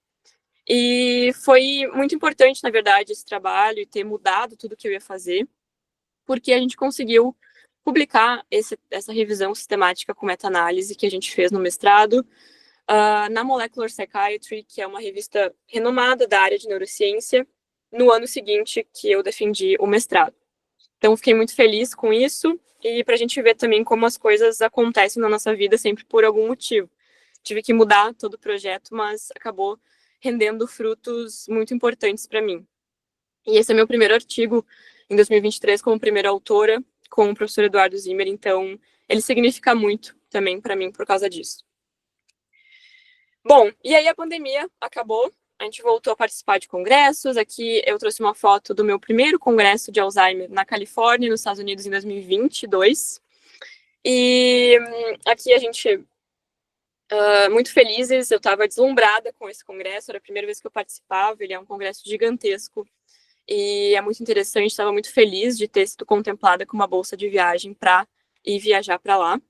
S2: E foi muito importante, na verdade, esse trabalho e ter mudado tudo que eu ia fazer, porque a gente conseguiu publicar essa revisão sistemática com meta-análise que a gente fez no mestrado, na Molecular Psychiatry, que é uma revista renomada da área de neurociência, no ano seguinte que eu defendi o mestrado. Então, fiquei muito feliz com isso, e para a gente ver também como as coisas acontecem na nossa vida sempre por algum motivo. Tive que mudar todo o projeto, mas acabou rendendo frutos muito importantes para mim. E esse é meu primeiro artigo em 2023 como primeira autora, com o professor Eduardo Zimmer, então ele significa muito também para mim por causa disso. Bom, e aí a pandemia acabou, a gente voltou a participar de congressos. Aqui eu trouxe uma foto do meu primeiro congresso de Alzheimer na Califórnia, nos Estados Unidos, em 2022. E aqui a gente, muito felizes, eu estava deslumbrada com esse congresso, era a primeira vez que eu participava, ele é um congresso gigantesco, e é muito interessante, estava muito feliz de ter sido contemplada com uma bolsa de viagem para ir viajar para lá.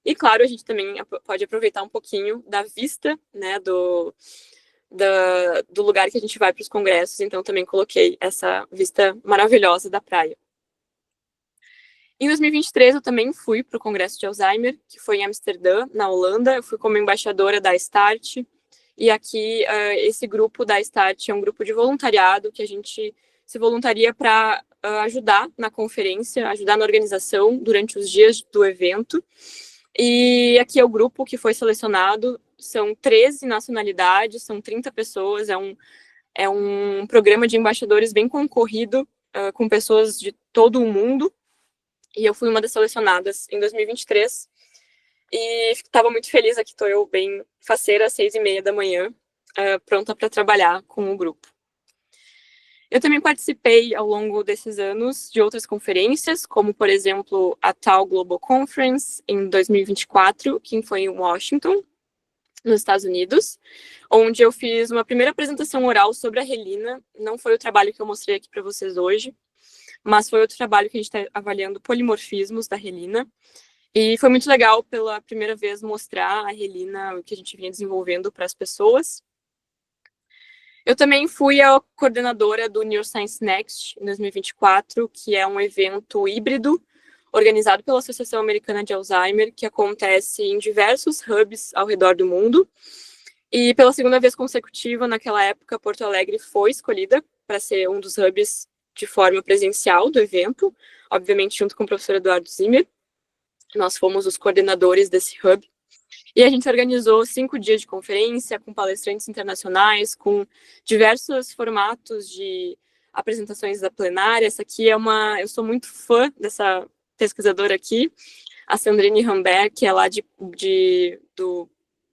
S2: E, claro, a gente também pode aproveitar um pouquinho da vista, né, do lugar que a gente vai para os congressos, então também coloquei essa vista maravilhosa da praia. Em 2023, eu também fui para o Congresso de Alzheimer, que foi em Amsterdã, na Holanda. Eu fui como embaixadora da START, e aqui esse grupo da START é um grupo de voluntariado que a gente se voluntaria para ajudar na conferência, ajudar na organização durante os dias do evento. E aqui é o grupo que foi selecionado são 13 nacionalidades, são 30 pessoas, é um programa de embaixadores bem concorrido, com pessoas de todo o mundo, e eu fui uma das selecionadas em 2023, e estava muito feliz, aqui estou eu bem faceira, às 6h30 da manhã, pronta para trabalhar com o grupo. Eu também participei ao longo desses anos de outras conferências, como, por exemplo, a Tau Global Conference em 2024, que foi em Washington, nos Estados Unidos, onde eu fiz uma primeira apresentação oral sobre a Relina. Não foi o trabalho que eu mostrei aqui para vocês hoje, mas foi outro trabalho que a gente está avaliando polimorfismos da Relina. E foi muito legal pela primeira vez mostrar a Relina, o que a gente vinha desenvolvendo para as pessoas. Eu também fui a coordenadora do Neuroscience Next em 2024, que é um evento híbrido organizado pela Associação Americana de Alzheimer, que acontece em diversos hubs ao redor do mundo. E pela segunda vez consecutiva, naquela época, Porto Alegre foi escolhida para ser um dos hubs de forma presencial do evento, obviamente junto com o professor Eduardo Zimmer. Nós fomos os coordenadores desse hub. E a gente organizou 5 dias de conferência com palestrantes internacionais, com diversos formatos de apresentações da plenária. Essa aqui eu sou muito fã dessa pesquisadora aqui, a Sandrine Rambert, que é lá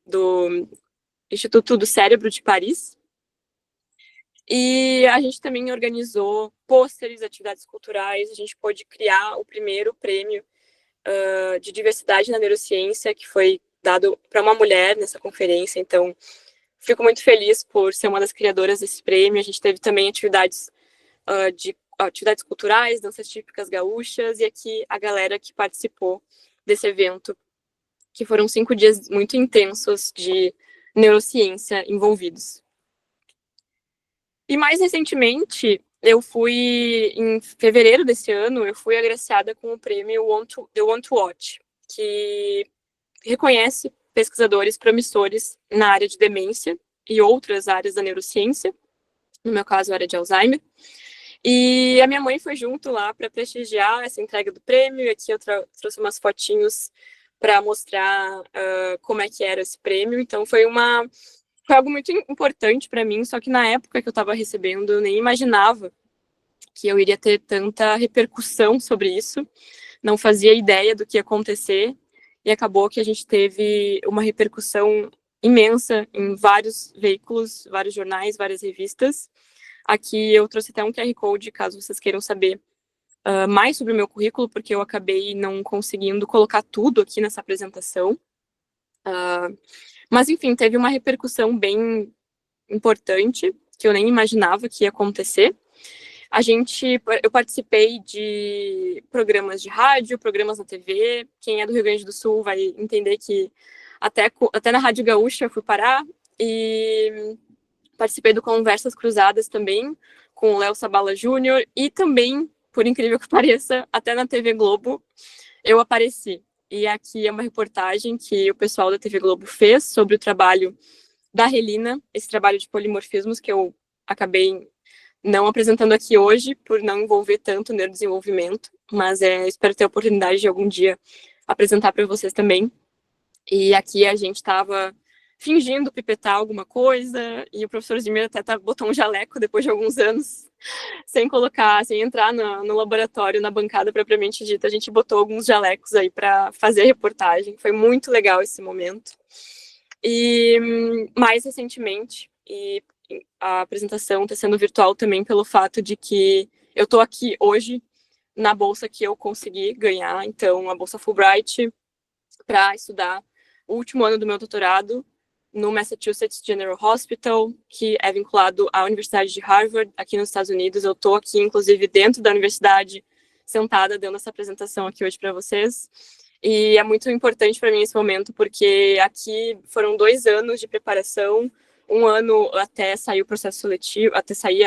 S2: do Instituto do Cérebro de Paris. E a gente também organizou pôsteres, atividades culturais. A gente pôde criar o primeiro prêmio de diversidade na neurociência, que foi dado para uma mulher nessa conferência. Então, fico muito feliz por ser uma das criadoras desse prêmio. A gente teve também atividades culturais, danças típicas gaúchas, e aqui a galera que participou desse evento, que foram 5 dias muito intensos de neurociência envolvidos. E mais recentemente, em fevereiro desse ano, eu fui agraciada com o prêmio The Want to Watch, que reconhece pesquisadores promissores na área de demência e outras áreas da neurociência, no meu caso, a área de Alzheimer. E a minha mãe foi junto lá para prestigiar essa entrega do prêmio, e aqui eu trouxe umas fotinhos para mostrar como é que era esse prêmio. Então, foi algo muito importante para mim, só que na época que eu estava recebendo, eu nem imaginava que eu iria ter tanta repercussão sobre isso, não fazia ideia do que ia acontecer, e acabou que a gente teve uma repercussão imensa em vários veículos, vários jornais, várias revistas. Aqui eu trouxe até um QR Code, caso vocês queiram saber mais sobre o meu currículo, porque eu acabei não conseguindo colocar tudo aqui nessa apresentação. Mas, enfim, teve uma repercussão bem importante, que eu nem imaginava que ia acontecer. Eu participei de programas de rádio, programas na TV. Quem é do Rio Grande do Sul vai entender que até na Rádio Gaúcha eu fui parar. E participei do Conversas Cruzadas também, com o Léo Sabala Júnior. E também, por incrível que pareça, até na TV Globo eu apareci. E aqui é uma reportagem que o pessoal da TV Globo fez sobre o trabalho da Relina, esse trabalho de polimorfismos que eu acabei não apresentando aqui hoje, por não envolver tanto o neurodesenvolvimento, mas espero ter a oportunidade de algum dia apresentar para vocês também. E aqui a gente estava fingindo pipetar alguma coisa, e o professor Zimmer até botou um jaleco depois de alguns anos, sem entrar no laboratório, na bancada propriamente dita. A gente botou alguns jalecos aí para fazer a reportagem. Foi muito legal esse momento. E mais recentemente, a apresentação está sendo virtual também pelo fato de que eu estou aqui hoje na bolsa que eu consegui ganhar, então a bolsa Fulbright, para estudar o último ano do meu doutorado no Massachusetts General Hospital, que é vinculado à Universidade de Harvard, aqui nos Estados Unidos. Eu estou aqui, inclusive, dentro da universidade, sentada, dando essa apresentação aqui hoje para vocês. E é muito importante para mim esse momento, porque aqui foram 2 anos de preparação, 1 ano até sair o processo seletivo, até sair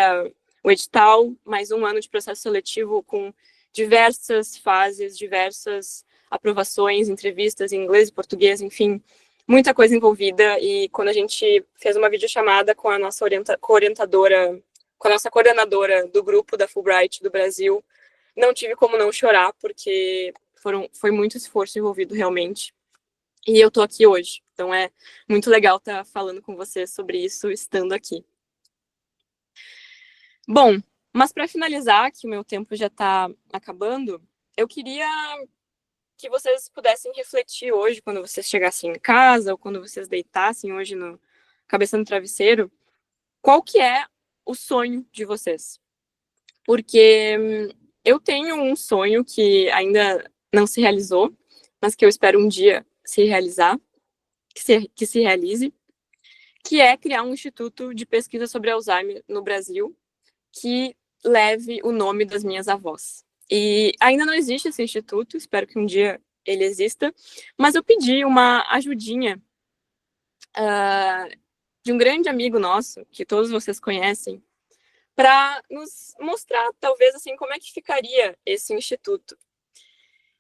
S2: o edital, mais 1 ano de processo seletivo com diversas fases, diversas aprovações, entrevistas em inglês e português, enfim, muita coisa envolvida. E quando a gente fez uma videochamada com a nossa orientadora, com a nossa coordenadora do grupo da Fulbright do Brasil, não tive como não chorar, porque foi muito esforço envolvido realmente. e eu tô aqui hoje. Então é muito legal estar falando com você sobre isso, estando aqui. Bom, mas para finalizar, que o meu tempo já está acabando, eu queria que vocês pudessem refletir hoje, quando vocês chegassem em casa, ou quando vocês deitassem hoje no cabeça no travesseiro, qual que é o sonho de vocês? Porque eu tenho um sonho que ainda não se realizou, mas que eu espero um dia se realizar, que se realize, que é criar um instituto de pesquisa sobre Alzheimer no Brasil, que leve o nome das minhas avós. E ainda não existe esse instituto, espero que um dia ele exista, mas eu pedi uma ajudinha de um grande amigo nosso, que todos vocês conhecem, para nos mostrar, talvez, assim, como é que ficaria esse instituto.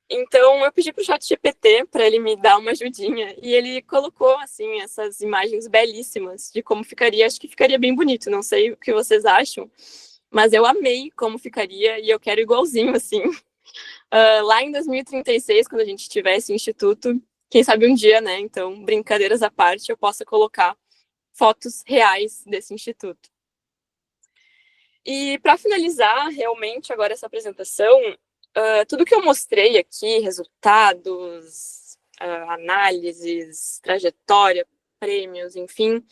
S2: Então, eu pedi para o ChatGPT para ele me dar uma ajudinha, e ele colocou, assim, essas imagens belíssimas de como ficaria. Acho que ficaria bem bonito, não sei o que vocês acham, mas eu amei como ficaria, e eu quero igualzinho, assim. Lá em 2036, quando a gente tiver esse instituto, quem sabe um dia, né? Então, brincadeiras à parte, eu possa colocar fotos reais desse instituto. E para finalizar, realmente, agora essa apresentação, tudo que eu mostrei aqui, resultados, análises, trajetória, prêmios, enfim,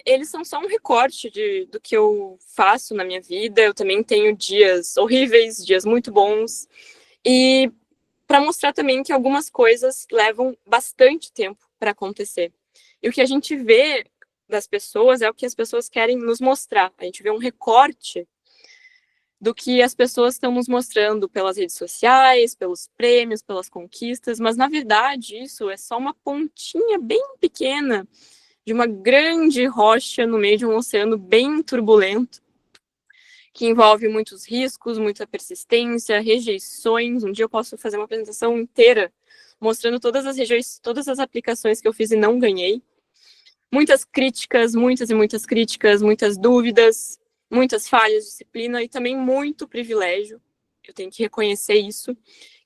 S2: eles são só um recorte do que eu faço na minha vida. Eu também tenho dias horríveis, dias muito bons, e para mostrar também que algumas coisas levam bastante tempo para acontecer. E o que a gente vê das pessoas é o que as pessoas querem nos mostrar. A gente vê um recorte do que as pessoas estão nos mostrando pelas redes sociais, pelos prêmios, pelas conquistas, mas na verdade isso é só uma pontinha bem pequena de uma grande rocha no meio de um oceano bem turbulento, que envolve muitos riscos, muita persistência, rejeições. Um dia eu posso fazer uma apresentação inteira mostrando todas as rejeições, todas as aplicações que eu fiz e não ganhei. Muitas críticas, muitas e muitas críticas, muitas dúvidas, muitas falhas de disciplina e também muito privilégio. Eu tenho que reconhecer isso,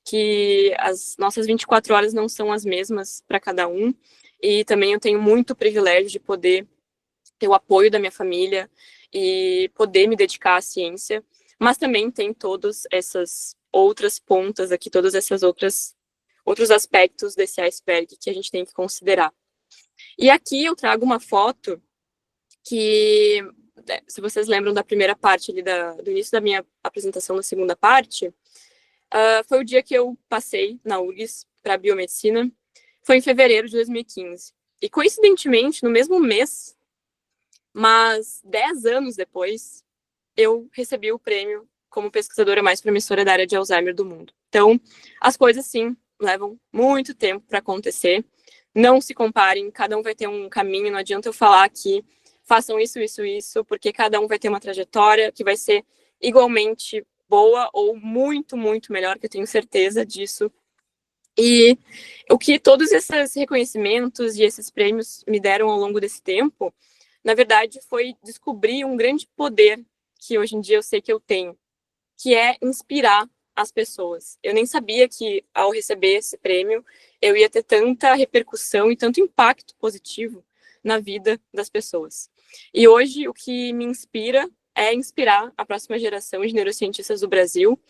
S2: que as nossas 24 horas não são as mesmas para cada um. E também eu tenho muito privilégio de poder ter o apoio da minha família e poder me dedicar à ciência, mas também tem todas essas outras pontas aqui, todas essas outros aspectos desse iceberg que a gente tem que considerar. E aqui eu trago uma foto que, se vocês lembram da primeira parte ali do início da minha apresentação, da segunda parte, foi o dia que eu passei na URGS para biomedicina, foi em fevereiro de 2015. E coincidentemente, no mesmo mês, mas 10 anos depois, eu recebi o prêmio como pesquisadora mais promissora da área de Alzheimer do mundo. Então, as coisas, sim, levam muito tempo para acontecer. Não se comparem, cada um vai ter um caminho, não adianta eu falar que façam isso, isso, isso, porque cada um vai ter uma trajetória que vai ser igualmente boa ou muito, muito melhor, que eu tenho certeza disso. E o que todos esses reconhecimentos e esses prêmios me deram ao longo desse tempo, na verdade, foi descobrir um grande poder que hoje em dia eu sei que eu tenho, que é inspirar as pessoas. Eu nem sabia que, ao receber esse prêmio, eu ia ter tanta repercussão e tanto impacto positivo na vida das pessoas. E hoje, o que me inspira é inspirar a próxima geração de neurocientistas do Brasil.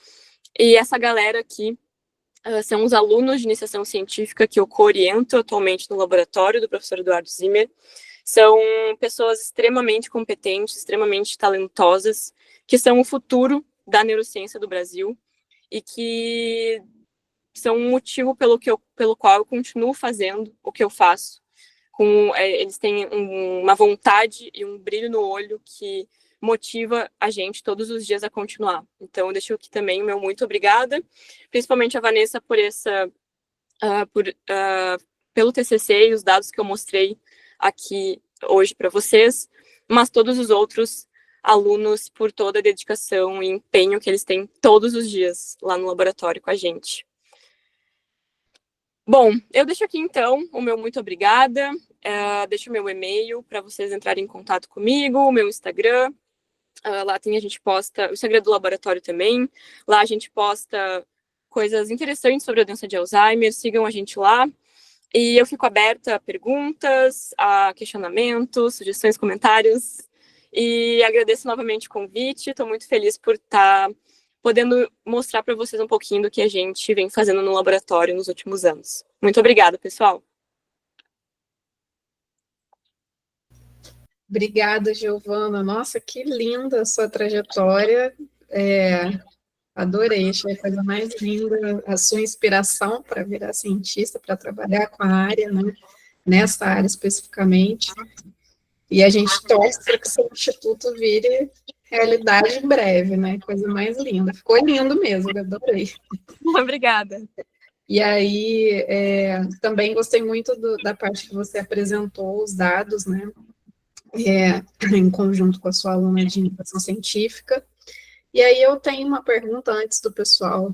S2: E essa galera aqui são os alunos de iniciação científica que eu co-oriento atualmente no laboratório do professor Eduardo Zimmer. São pessoas extremamente competentes, extremamente talentosas, que são o futuro da neurociência do Brasil e que são um motivo pelo qual eu continuo fazendo o que eu faço. Eles têm uma vontade e um brilho no olho que motiva a gente todos os dias a continuar. Então, eu deixo aqui também o meu muito obrigada, principalmente a Vanessa pelo TCC e os dados que eu mostrei aqui hoje para vocês, mas todos os outros alunos por toda a dedicação e empenho que eles têm todos os dias lá no laboratório com a gente. Bom, eu deixo aqui então o meu muito obrigada, deixo o meu e-mail para vocês entrarem em contato comigo, o meu Instagram, lá a gente posta, o Instagram do laboratório também, lá a gente posta coisas interessantes sobre a doença de Alzheimer, sigam a gente lá. E eu fico aberta a perguntas, a questionamentos, sugestões, comentários. E agradeço novamente o convite. Estou muito feliz por estar podendo mostrar para vocês um pouquinho do que a gente vem fazendo no laboratório nos últimos anos. Muito obrigada, pessoal.
S1: Obrigada, Giovana. Nossa, que linda a sua trajetória. Adorei, achei a coisa mais linda, a sua inspiração para virar cientista, para trabalhar com a área, né? Nessa área especificamente. E a gente torce para que o seu instituto vire realidade em breve, né? Coisa mais linda. Ficou lindo mesmo, eu adorei.
S2: Obrigada.
S1: E aí, também gostei muito da parte que você apresentou os dados, né? Em conjunto com a sua aluna de iniciação científica. E aí eu tenho uma pergunta antes do pessoal.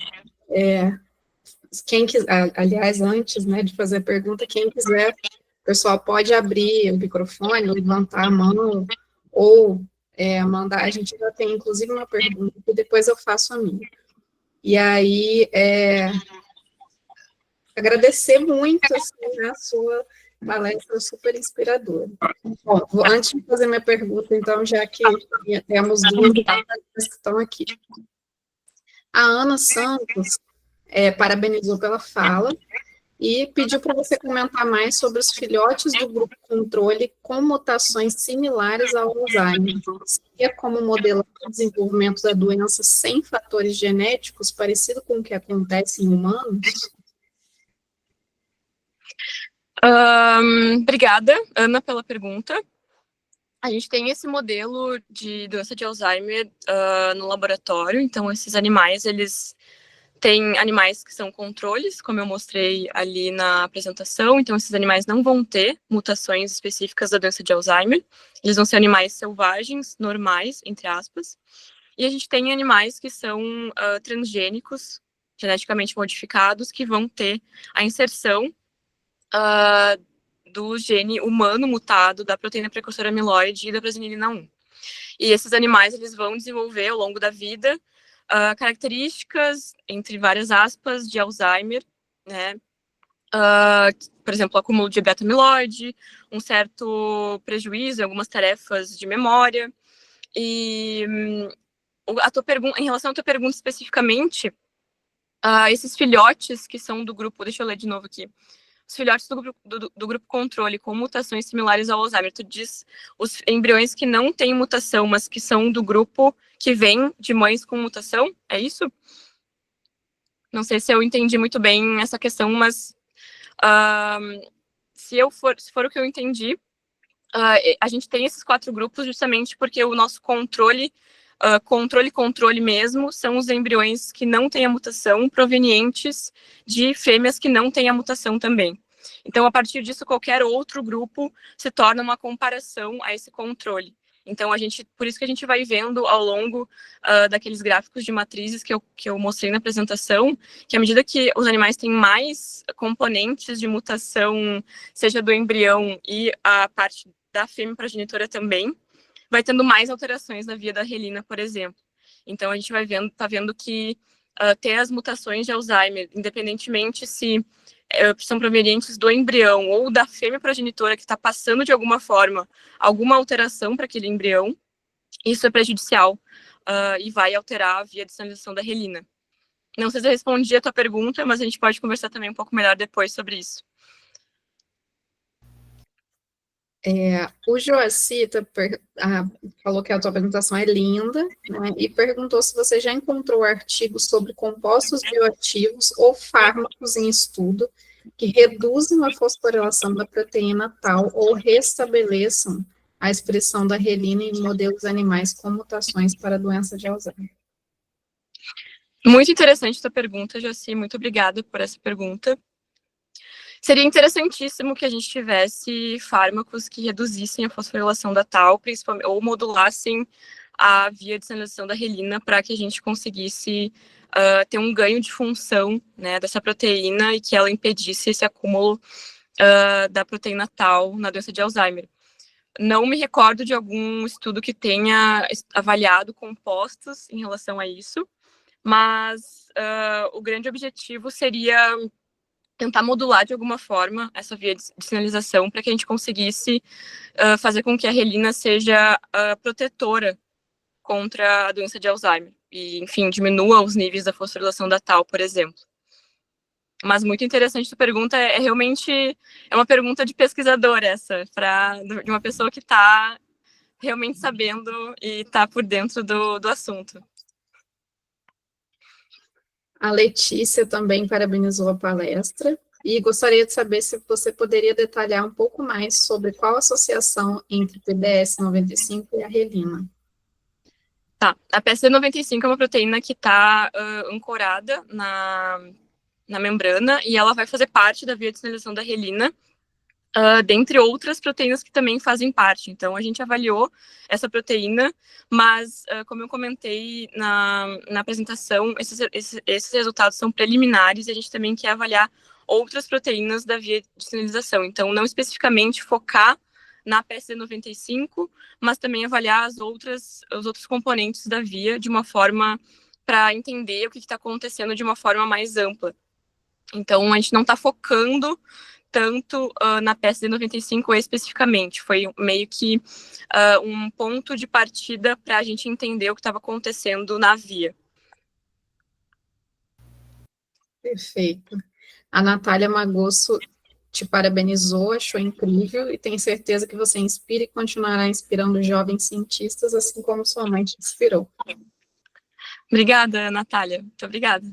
S1: Aliás, antes, né, de fazer a pergunta, quem quiser, o pessoal pode abrir o microfone, levantar a mão, ou mandar. A gente já tem, inclusive, uma pergunta, que depois eu faço a minha. E aí, agradecer muito assim, a sua palestra super inspiradora. Bom, antes de fazer minha pergunta, então, já que temos duas que estão aqui. A Ana Santos parabenizou pela fala e pediu para você comentar mais sobre os filhotes do grupo controle com mutações similares ao Alzheimer. Seria como modelo de desenvolvimento da doença sem fatores genéticos, parecido com o que acontece em humanos?
S2: Obrigada, Ana, pela pergunta. A gente tem esse modelo de doença de Alzheimer no laboratório, então esses animais, eles têm animais que são controles, como eu mostrei ali na apresentação, então esses animais não vão ter mutações específicas da doença de Alzheimer, eles vão ser animais selvagens, normais, entre aspas, e a gente tem animais que são transgênicos, geneticamente modificados, que vão ter a inserção do gene humano mutado da proteína precursora amiloide e da presenilina 1. E esses animais, eles vão desenvolver ao longo da vida características, entre várias aspas, de Alzheimer, né? Por exemplo, acúmulo de beta-amiloide, um certo prejuízo em algumas tarefas de memória. E em relação à tua pergunta especificamente, esses filhotes que são do grupo, deixa eu ler de novo aqui, os filhotes do grupo controle com mutações similares ao Alzheimer, tu diz os embriões que não têm mutação, mas que são do grupo que vem de mães com mutação, é isso? Não sei se eu entendi muito bem essa questão, mas se for o que eu entendi, a gente tem esses 4 grupos justamente porque o nosso controle mesmo, são os embriões que não têm a mutação, provenientes de fêmeas que não têm a mutação também. Então, a partir disso, qualquer outro grupo se torna uma comparação a esse controle. Então, por isso que a gente vai vendo ao longo daqueles gráficos de matrizes que eu mostrei na apresentação, que à medida que os animais têm mais componentes de mutação, seja do embrião e a parte da fêmea progenitora também, vai tendo mais alterações na via da relina, por exemplo. Então, a gente tá vendo que ter as mutações de Alzheimer, independentemente se são provenientes do embrião ou da fêmea progenitora que está passando de alguma forma alguma alteração para aquele embrião, isso é prejudicial e vai alterar a via de sinalização da relina. Não sei se eu respondi a tua pergunta, mas a gente pode conversar também um pouco melhor depois sobre isso.
S1: O Joaci falou que a tua apresentação é linda, né, e perguntou se você já encontrou artigos sobre compostos bioativos ou fármacos em estudo que reduzam a fosforilação da proteína tal ou restabeleçam a expressão da relina em modelos animais com mutações para a doença de Alzheimer.
S2: Muito interessante a tua pergunta, Joaci, muito obrigada por essa pergunta. Seria interessantíssimo que a gente tivesse fármacos que reduzissem a fosforilação da tal, principalmente, ou modulassem a via de sinalização da relina para que a gente conseguisse ter um ganho de função, né, dessa proteína e que ela impedisse esse acúmulo da proteína tal na doença de Alzheimer. Não me recordo de algum estudo que tenha avaliado compostos em relação a isso, mas o grande objetivo seria tentar modular de alguma forma essa via de sinalização para que a gente conseguisse fazer com que a relina seja protetora contra a doença de Alzheimer e, enfim, diminua os níveis da fosforilação da tau, por exemplo. Mas muito interessante a pergunta, realmente uma pergunta de pesquisador essa, de uma pessoa que está realmente sabendo e está por dentro do assunto.
S1: A Letícia também parabenizou a palestra e gostaria de saber se você poderia detalhar um pouco mais sobre qual a associação entre o PDS 95 e a relina.
S2: Tá, a PSD95 é uma proteína que está ancorada na membrana e ela vai fazer parte da via de sinalização da relina, dentre outras proteínas que também fazem parte. Então, a gente avaliou essa proteína, mas, como eu comentei na apresentação, esses resultados são preliminares e a gente também quer avaliar outras proteínas da via de sinalização. Então, não especificamente focar na PSD95, mas também avaliar os outros componentes da via de uma forma para entender o que está acontecendo de uma forma mais ampla. Então, a gente não está focando tanto na PSD95 especificamente. Foi meio que um ponto de partida para a gente entender o que estava acontecendo na via.
S1: Perfeito. A Natália Magosso te parabenizou, achou incrível e tem certeza que você inspira e continuará inspirando jovens cientistas, assim como sua mãe te inspirou.
S2: Obrigada, Natália. Muito obrigada.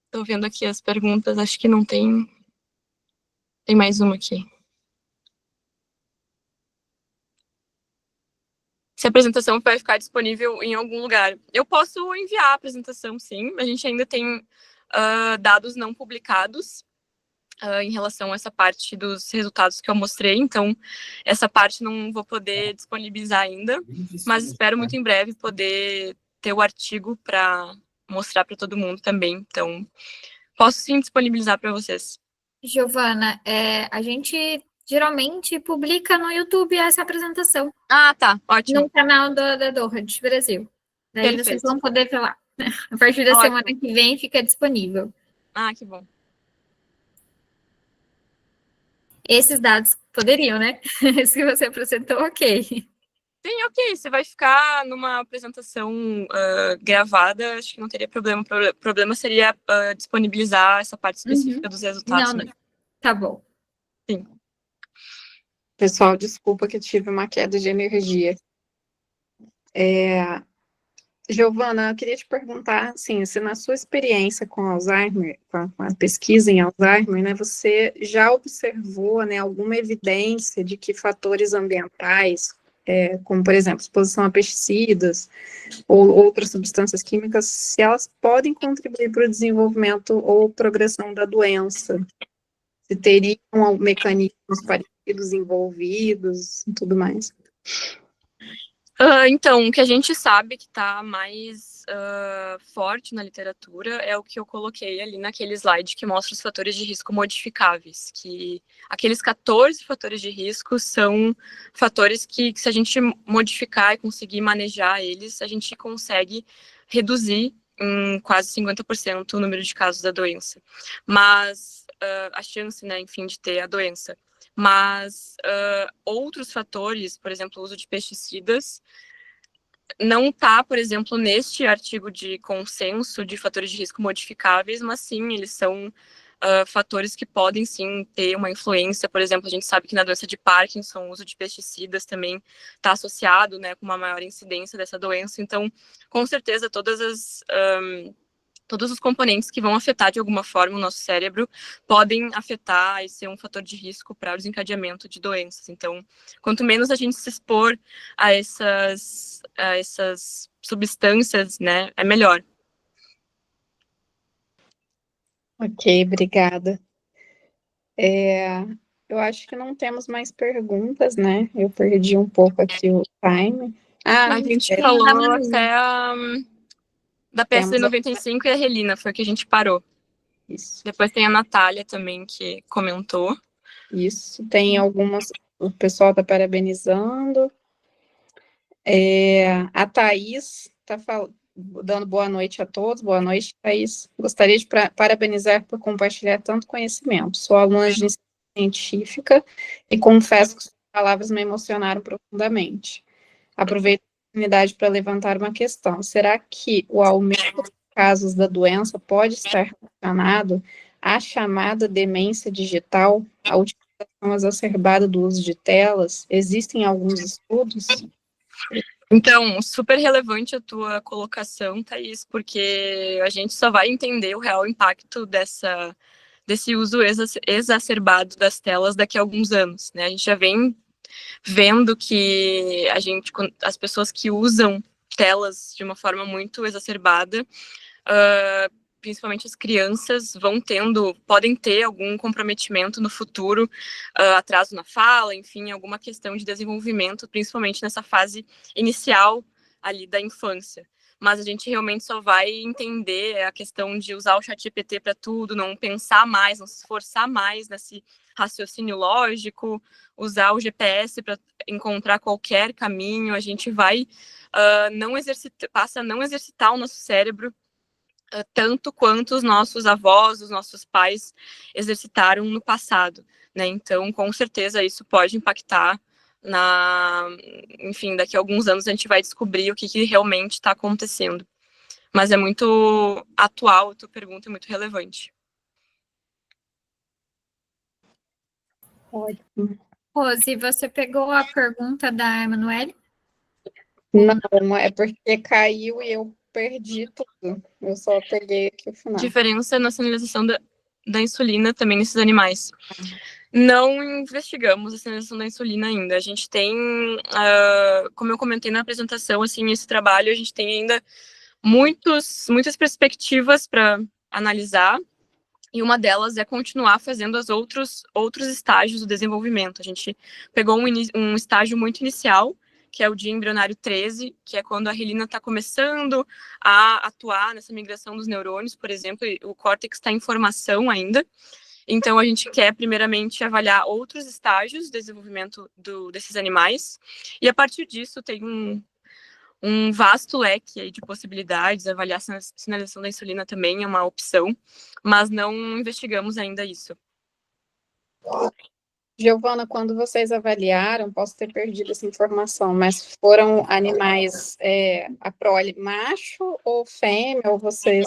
S2: Estou vendo aqui as perguntas, acho que não tem. Tem mais uma aqui. Se a apresentação vai ficar disponível em algum lugar. Eu posso enviar a apresentação, sim. A gente ainda tem dados não publicados em relação a essa parte dos resultados que eu mostrei. Então, essa parte não vou poder disponibilizar ainda, mas espero muito em breve poder ter o artigo para mostrar para todo mundo também. Então, posso sim disponibilizar para vocês.
S3: Giovana, a gente geralmente publica no YouTube essa apresentação.
S2: Ah, tá, ótimo.
S3: No canal da Dorad Brasil. Daí
S2: Perfeito.
S3: vocês vão poder ver lá. A partir da semana que vem fica disponível.
S2: Ah, que bom.
S3: Esses dados poderiam, né? Esse que você apresentou, ok.
S2: Sim, ok. Você vai ficar numa apresentação gravada, acho que não teria problema. O problema seria disponibilizar essa parte específica dos resultados.
S3: Não, tá bom.
S2: Sim.
S1: Pessoal, desculpa que eu tive uma queda de energia. Giovana, eu queria te perguntar, assim, se na sua experiência com Alzheimer, com a pesquisa em Alzheimer, né, você já observou, né, alguma evidência de que fatores ambientais, como, por exemplo, exposição a pesticidas ou outras substâncias químicas, se elas podem contribuir para o desenvolvimento ou progressão da doença? Se teriam mecanismos parecidos envolvidos e tudo mais?
S2: Então, o que a gente sabe que está mais forte na literatura é o que eu coloquei ali naquele slide que mostra os fatores de risco modificáveis, que aqueles 14 fatores de risco são fatores que se a gente modificar e conseguir manejar eles, a gente consegue reduzir em quase 50% o número de casos da doença. Mas a chance, né, enfim, de ter a doença. Mas outros fatores, por exemplo, o uso de pesticidas, não está, por exemplo, neste artigo de consenso de fatores de risco modificáveis, mas sim, eles são fatores que podem sim ter uma influência. Por exemplo, a gente sabe que na doença de Parkinson, o uso de pesticidas também está associado, né, com uma maior incidência dessa doença. Então, com certeza, todos os componentes que vão afetar de alguma forma o nosso cérebro podem afetar e ser um fator de risco para o desencadeamento de doenças. Então, quanto menos a gente se expor a essas substâncias, né, é melhor.
S1: Ok, obrigada. Eu acho que não temos mais perguntas, né? Eu perdi um pouco aqui o time.
S2: A gente falou até da
S1: Temos
S2: PSD95 e a relina, foi que a gente parou.
S1: Isso.
S2: Depois tem a Natália também, que comentou.
S1: Isso, tem algumas, o pessoal está parabenizando. A Thaís dando boa noite a todos. Boa noite, Thaís. Gostaria de parabenizar por compartilhar tanto conhecimento. Sou aluna de iniciação científica e confesso que suas palavras me emocionaram profundamente. Aproveito a oportunidade para levantar uma questão. Será que o aumento dos casos da doença pode estar relacionado à chamada demência digital, a utilização exacerbada do uso de telas? Existem alguns estudos?
S2: Então, super relevante a tua colocação, Thaís, porque a gente só vai entender o real impacto desse uso exacerbado das telas daqui a alguns anos, né? A gente já vem vendo que as pessoas que usam telas de uma forma muito exacerbada, principalmente as crianças, podem ter algum comprometimento no futuro, atraso na fala, enfim, alguma questão de desenvolvimento, principalmente nessa fase inicial ali da infância. Mas a gente realmente só vai entender a questão de usar o ChatGPT para tudo, não pensar mais, não se esforçar mais nesse raciocínio lógico, usar o GPS para encontrar qualquer caminho. A gente vai passa a não exercitar o nosso cérebro tanto quanto os nossos avós, os nossos pais exercitaram no passado, né? Então, com certeza, isso pode impactar enfim, daqui a alguns anos a gente vai descobrir o que realmente está acontecendo. Mas é muito atual a tua pergunta, é muito relevante.
S1: Ótimo.
S3: Rose, você pegou a pergunta da Emanuele?
S1: Não, é porque caiu e eu perdi tudo. Eu só peguei aqui o final.
S2: Diferença na sinalização da insulina também nesses animais. Não investigamos a sinalização da insulina ainda. A gente tem, como eu comentei na apresentação, assim, esse trabalho, a gente tem ainda muitas perspectivas para analisar, e uma delas é continuar fazendo os outros estágios do desenvolvimento. A gente pegou um estágio muito inicial, que é o dia embrionário 13, que é quando a relina está começando a atuar nessa migração dos neurônios, por exemplo, e o córtex está em formação ainda. Então, a gente quer, primeiramente, avaliar outros estágios de desenvolvimento desses animais, e a partir disso tem um vasto leque aí de possibilidades. Avaliar a sinalização da insulina também é uma opção, mas não investigamos ainda isso.
S1: Giovana, quando vocês avaliaram, posso ter perdido essa informação, mas foram animais, a prole macho ou fêmea, ou vocês...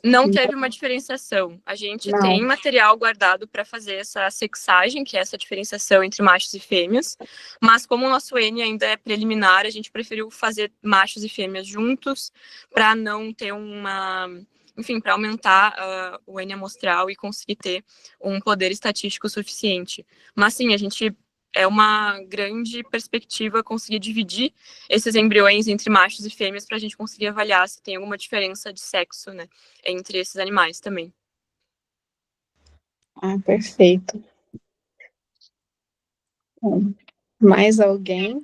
S2: Não teve uma diferenciação. A gente tem material guardado para fazer essa sexagem, que é essa diferenciação entre machos e fêmeas, mas como o nosso N ainda é preliminar, a gente preferiu fazer machos e fêmeas juntos, para não ter enfim, para aumentar o N amostral e conseguir ter um poder estatístico suficiente. Mas sim, é uma grande perspectiva conseguir dividir esses embriões entre machos e fêmeas para a gente conseguir avaliar se tem alguma diferença de sexo, né, entre esses animais também.
S1: Ah, perfeito. Bom, mais alguém?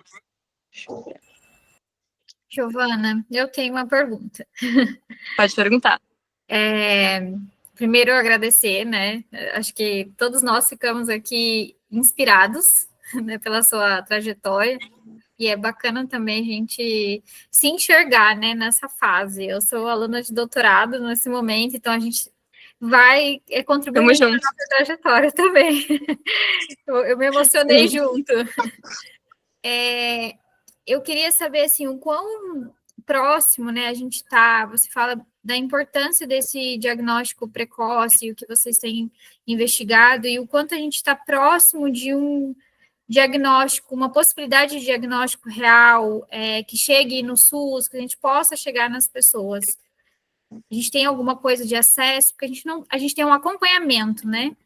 S3: Giovana, eu tenho uma pergunta.
S2: Pode perguntar.
S3: Primeiro, agradecer, né? Acho que todos nós ficamos aqui inspirados, né, pela sua trajetória, e é bacana também a gente se enxergar, né, nessa fase. Eu sou aluna de doutorado nesse momento, então a gente vai contribuir muito com a nossa trajetória também. Eu me emocionei junto. Eu queria saber, assim, o quão próximo, né, a gente está. Você fala da importância desse diagnóstico precoce, o que vocês têm investigado, e o quanto a gente está próximo de um diagnóstico, uma possibilidade de diagnóstico real, que chegue no SUS, que a gente possa chegar nas pessoas. A gente tem alguma coisa de acesso, porque a gente tem um acompanhamento, né,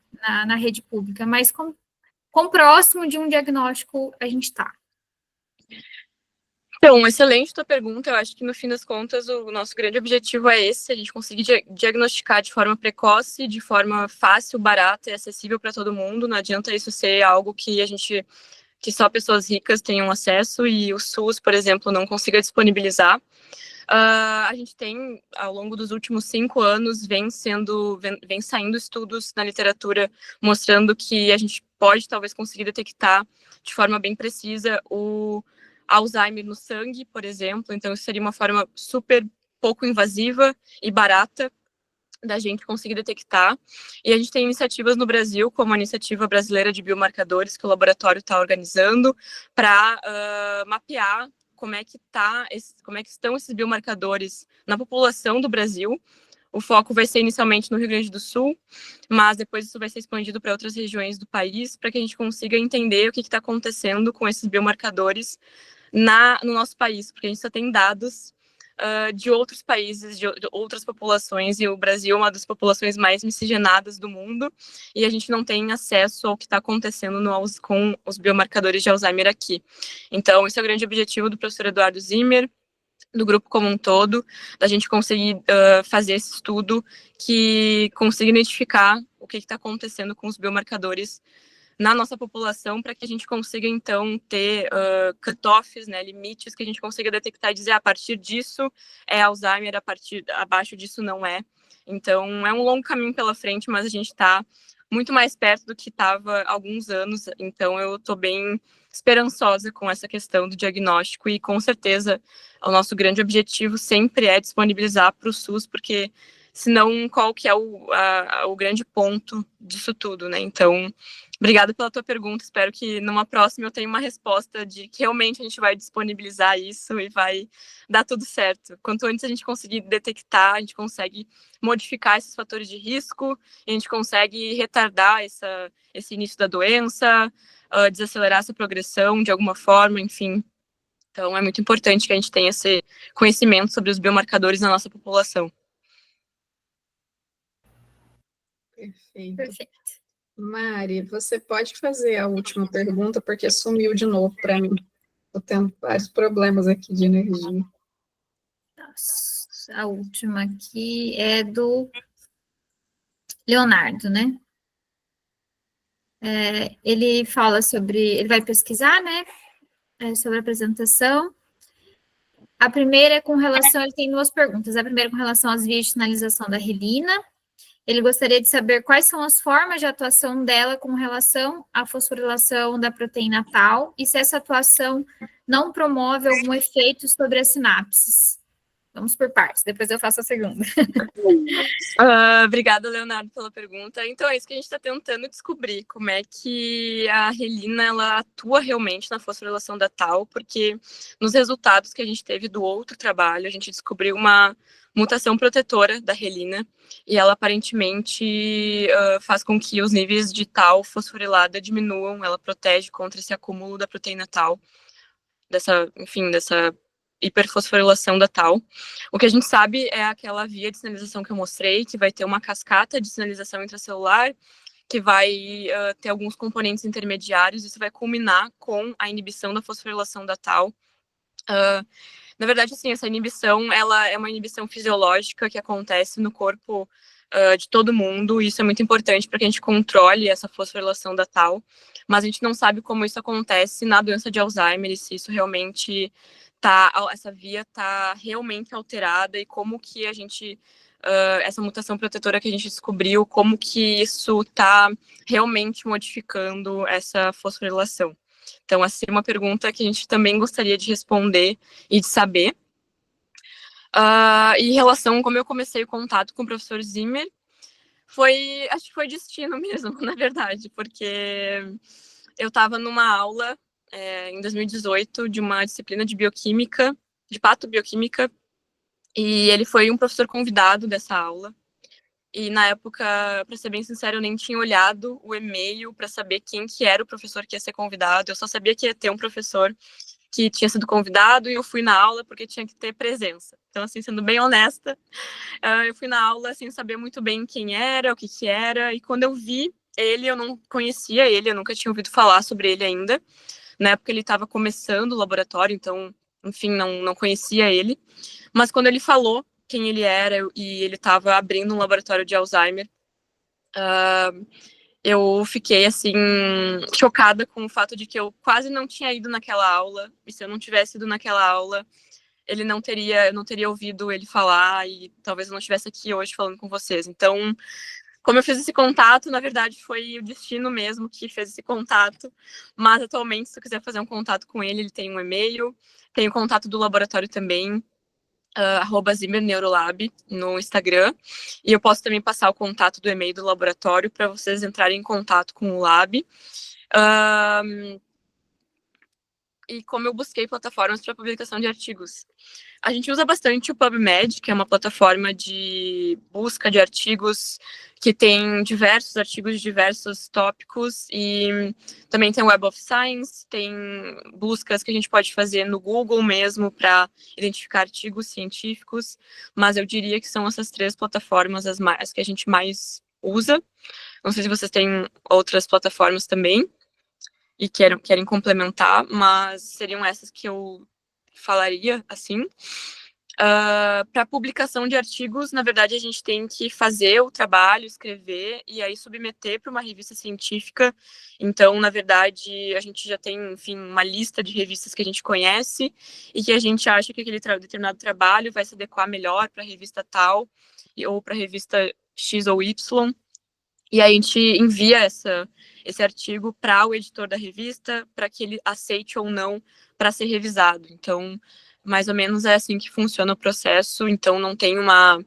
S3: na rede pública, mas quão próximo de um diagnóstico a gente está?
S2: Então, excelente tua pergunta. Eu acho que, no fim das contas, o nosso grande objetivo é esse: a gente conseguir diagnosticar de forma precoce, de forma fácil, barata e acessível para todo mundo. Não adianta isso ser algo que que só pessoas ricas tenham acesso e o SUS, por exemplo, não consiga disponibilizar. A gente tem, ao longo dos últimos 5 anos, vem saindo estudos na literatura mostrando que a gente pode, talvez, conseguir detectar de forma bem precisa o Alzheimer no sangue, por exemplo. Então, isso seria uma forma super pouco invasiva e barata da gente conseguir detectar. E a gente tem iniciativas no Brasil, como a Iniciativa Brasileira de Biomarcadores, que o laboratório está organizando, para mapear como é que estão esses biomarcadores na população do Brasil. O foco vai ser inicialmente no Rio Grande do Sul, mas depois isso vai ser expandido para outras regiões do país, para que a gente consiga entender o que está acontecendo com esses biomarcadores no nosso país, porque a gente só tem dados de outros países, de outras populações, e o Brasil é uma das populações mais miscigenadas do mundo, e a gente não tem acesso ao que está acontecendo com os biomarcadores de Alzheimer aqui. Então, esse é o grande objetivo do professor Eduardo Zimmer, do grupo como um todo, da gente conseguir fazer esse estudo que consiga identificar o que está acontecendo com os biomarcadores na nossa população, para que a gente consiga, então, ter cutoffs, né, limites, que a gente consiga detectar e dizer, a partir disso é Alzheimer, abaixo disso não é. Então, é um longo caminho pela frente, mas a gente está muito mais perto do que estava há alguns anos, então eu estou bem esperançosa com essa questão do diagnóstico, e com certeza o nosso grande objetivo sempre é disponibilizar para o SUS, porque senão qual que é o grande ponto disso tudo, né? Então, obrigada pela tua pergunta, espero que numa próxima eu tenha uma resposta de que realmente a gente vai disponibilizar isso e vai dar tudo certo. Quanto antes a gente conseguir detectar, a gente consegue modificar esses fatores de risco, a gente consegue retardar esse início da doença, desacelerar essa progressão de alguma forma, enfim. Então, é muito importante que a gente tenha esse conhecimento sobre os biomarcadores na nossa população.
S1: Perfeito.
S3: Perfeito.
S1: Mari, você pode fazer a última pergunta, porque sumiu de novo para mim. Estou tendo vários problemas aqui de energia.
S3: A última aqui é do Leonardo, né? Ele fala ele vai pesquisar, né? Sobre a apresentação. A primeira é com relação, ele tem duas perguntas. A primeira é com relação às vias de sinalização da relina. Ele gostaria de saber quais são as formas de atuação dela com relação à fosforilação da proteína tal e se essa atuação não promove algum efeito sobre as sinapses. Vamos por partes, depois eu faço a segunda.
S2: Obrigada, Leonardo, pela pergunta. Então, é isso que a gente está tentando descobrir, como é que a relina ela atua realmente na fosforilação da tal, porque nos resultados que a gente teve do outro trabalho, a gente descobriu uma mutação protetora da relina, e ela aparentemente faz com que os níveis de tal fosforilada diminuam, ela protege contra esse acúmulo da proteína tal, dessa hiperfosforilação da tal. O que a gente sabe é aquela via de sinalização que eu mostrei, que vai ter uma cascata de sinalização intracelular, que vai ter alguns componentes intermediários, isso vai culminar com a inibição da fosforilação da tal. Na verdade, assim, essa inibição, ela é uma inibição fisiológica que acontece no corpo de todo mundo, e isso é muito importante para que a gente controle essa fosforilação da tal, mas a gente não sabe como isso acontece na doença de Alzheimer, e se isso realmente essa via está realmente alterada, e como que a gente, essa mutação protetora que a gente descobriu, como que isso está realmente modificando essa fosforilação. Então, essa é uma pergunta que a gente também gostaria de responder e de saber. Em relação como eu comecei o contato com o professor Zimmer, acho que foi destino mesmo, na verdade, porque eu estava numa aula em 2018 de uma disciplina de bioquímica, de patobioquímica, e ele foi um professor convidado dessa aula. E na época, para ser bem sincero, eu nem tinha olhado o e-mail para saber quem que era o professor que ia ser convidado. Eu só sabia que ia ter um professor que tinha sido convidado, e eu fui na aula porque tinha que ter presença. Então, assim, sendo bem honesta, eu fui na aula sem saber muito bem quem era, o que que era, e quando eu vi ele, eu não conhecia ele, eu nunca tinha ouvido falar sobre ele ainda. Na época ele estava começando o laboratório, então, enfim, não conhecia ele. Mas quando ele falou quem ele era e ele estava abrindo um laboratório de Alzheimer, eu fiquei, assim, chocada com o fato de que eu quase não tinha ido naquela aula, e se eu não tivesse ido naquela aula, eu não teria ouvido ele falar, e talvez eu não estivesse aqui hoje falando com vocês. Então, como eu fiz esse contato, na verdade, foi o destino mesmo que fez esse contato, mas atualmente, se eu quiser fazer um contato com ele, ele tem um e-mail, tem o contato do laboratório também, @ZimmerNeurolab no Instagram, e eu posso também passar o contato do e-mail do laboratório para vocês entrarem em contato com o lab. E como eu busquei plataformas para publicação de artigos. A gente usa bastante o PubMed, que é uma plataforma de busca de artigos que tem diversos artigos de diversos tópicos, e também tem o Web of Science, tem buscas que a gente pode fazer no Google mesmo para identificar artigos científicos, mas eu diria que são essas 3 plataformas as que a gente mais usa. Não sei se vocês têm outras plataformas também e querem complementar, mas seriam essas que eu falaria, assim. Para publicação de artigos, na verdade, a gente tem que fazer o trabalho, escrever, e aí submeter para uma revista científica. Então, na verdade, a gente já tem, enfim, uma lista de revistas que a gente conhece e que a gente acha que aquele determinado trabalho vai se adequar melhor para a revista tal, ou para a revista X ou Y. E aí a gente envia esse artigo para o editor da revista, para que ele aceite ou não para ser revisado. Então, mais ou menos é assim que funciona o processo. Então, não tem uma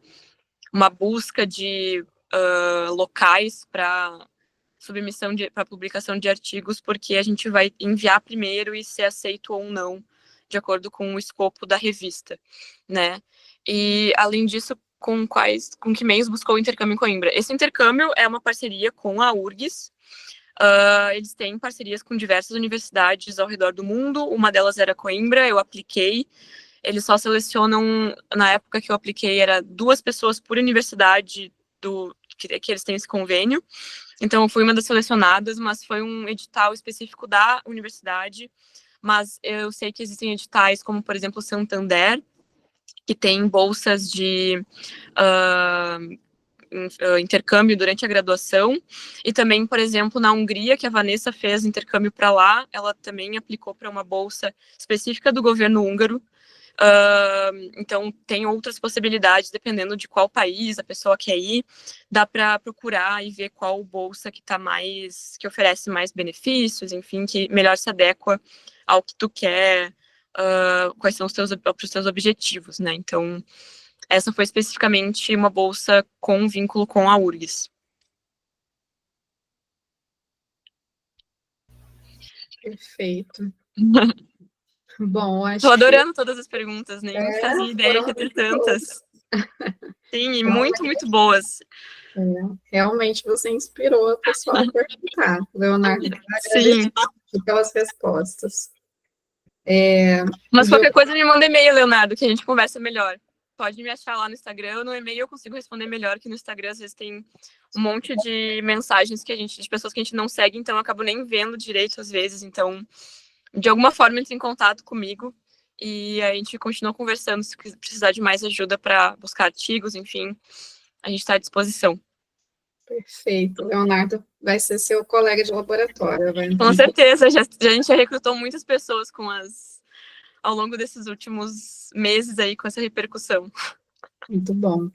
S2: busca de locais para submissão para publicação de artigos, porque a gente vai enviar primeiro e ser aceito ou não, de acordo com o escopo da revista, né? E, além disso, com que meios buscou o intercâmbio em Coimbra? Esse intercâmbio é uma parceria com a URGS. Eles têm parcerias com diversas universidades ao redor do mundo. Uma delas era Coimbra, eu apliquei. Eles só selecionam, na época que eu apliquei, era 2 pessoas por universidade que eles têm esse convênio. Então, eu fui uma das selecionadas, mas foi um edital específico da universidade. Mas eu sei que existem editais como, por exemplo, o Santander, que tem bolsas de intercâmbio durante a graduação, e também, por exemplo, na Hungria, que a Vanessa fez intercâmbio para lá, ela também aplicou para uma bolsa específica do governo húngaro. Então, tem outras possibilidades, dependendo de qual país a pessoa quer ir, dá para procurar e ver qual bolsa que que oferece mais benefícios, enfim, que melhor se adequa ao que tu quer, quais são os teus objetivos, né? Então, essa foi especificamente uma bolsa com vínculo com a URGS.
S1: Perfeito. Bom, acho
S2: Tô adorando todas as perguntas, nem fazia ideia
S1: foram
S2: que ia ter
S1: muito
S2: tantas. Sim, e muito,
S1: Realmente.
S2: muito boas.
S1: Realmente você inspirou a pessoa a perguntar, Leonardo.
S2: Sim.
S1: Pelas respostas.
S2: Mas qualquer coisa me manda e-mail, Leonardo, que a gente conversa melhor. Pode me achar lá no Instagram, no e-mail eu consigo responder melhor, que no Instagram às vezes tem um monte de mensagens de pessoas que a gente não segue, então eu acabo nem vendo direito às vezes. Então, de alguma forma, entre em contato comigo e a gente continua conversando. Se precisar de mais ajuda para buscar artigos, enfim, a gente está à disposição.
S1: Perfeito. Leonardo vai ser seu colega de laboratório.
S2: Com certeza, a gente já recrutou muitas pessoas ao longo desses últimos meses aí com essa repercussão.
S1: Muito bom.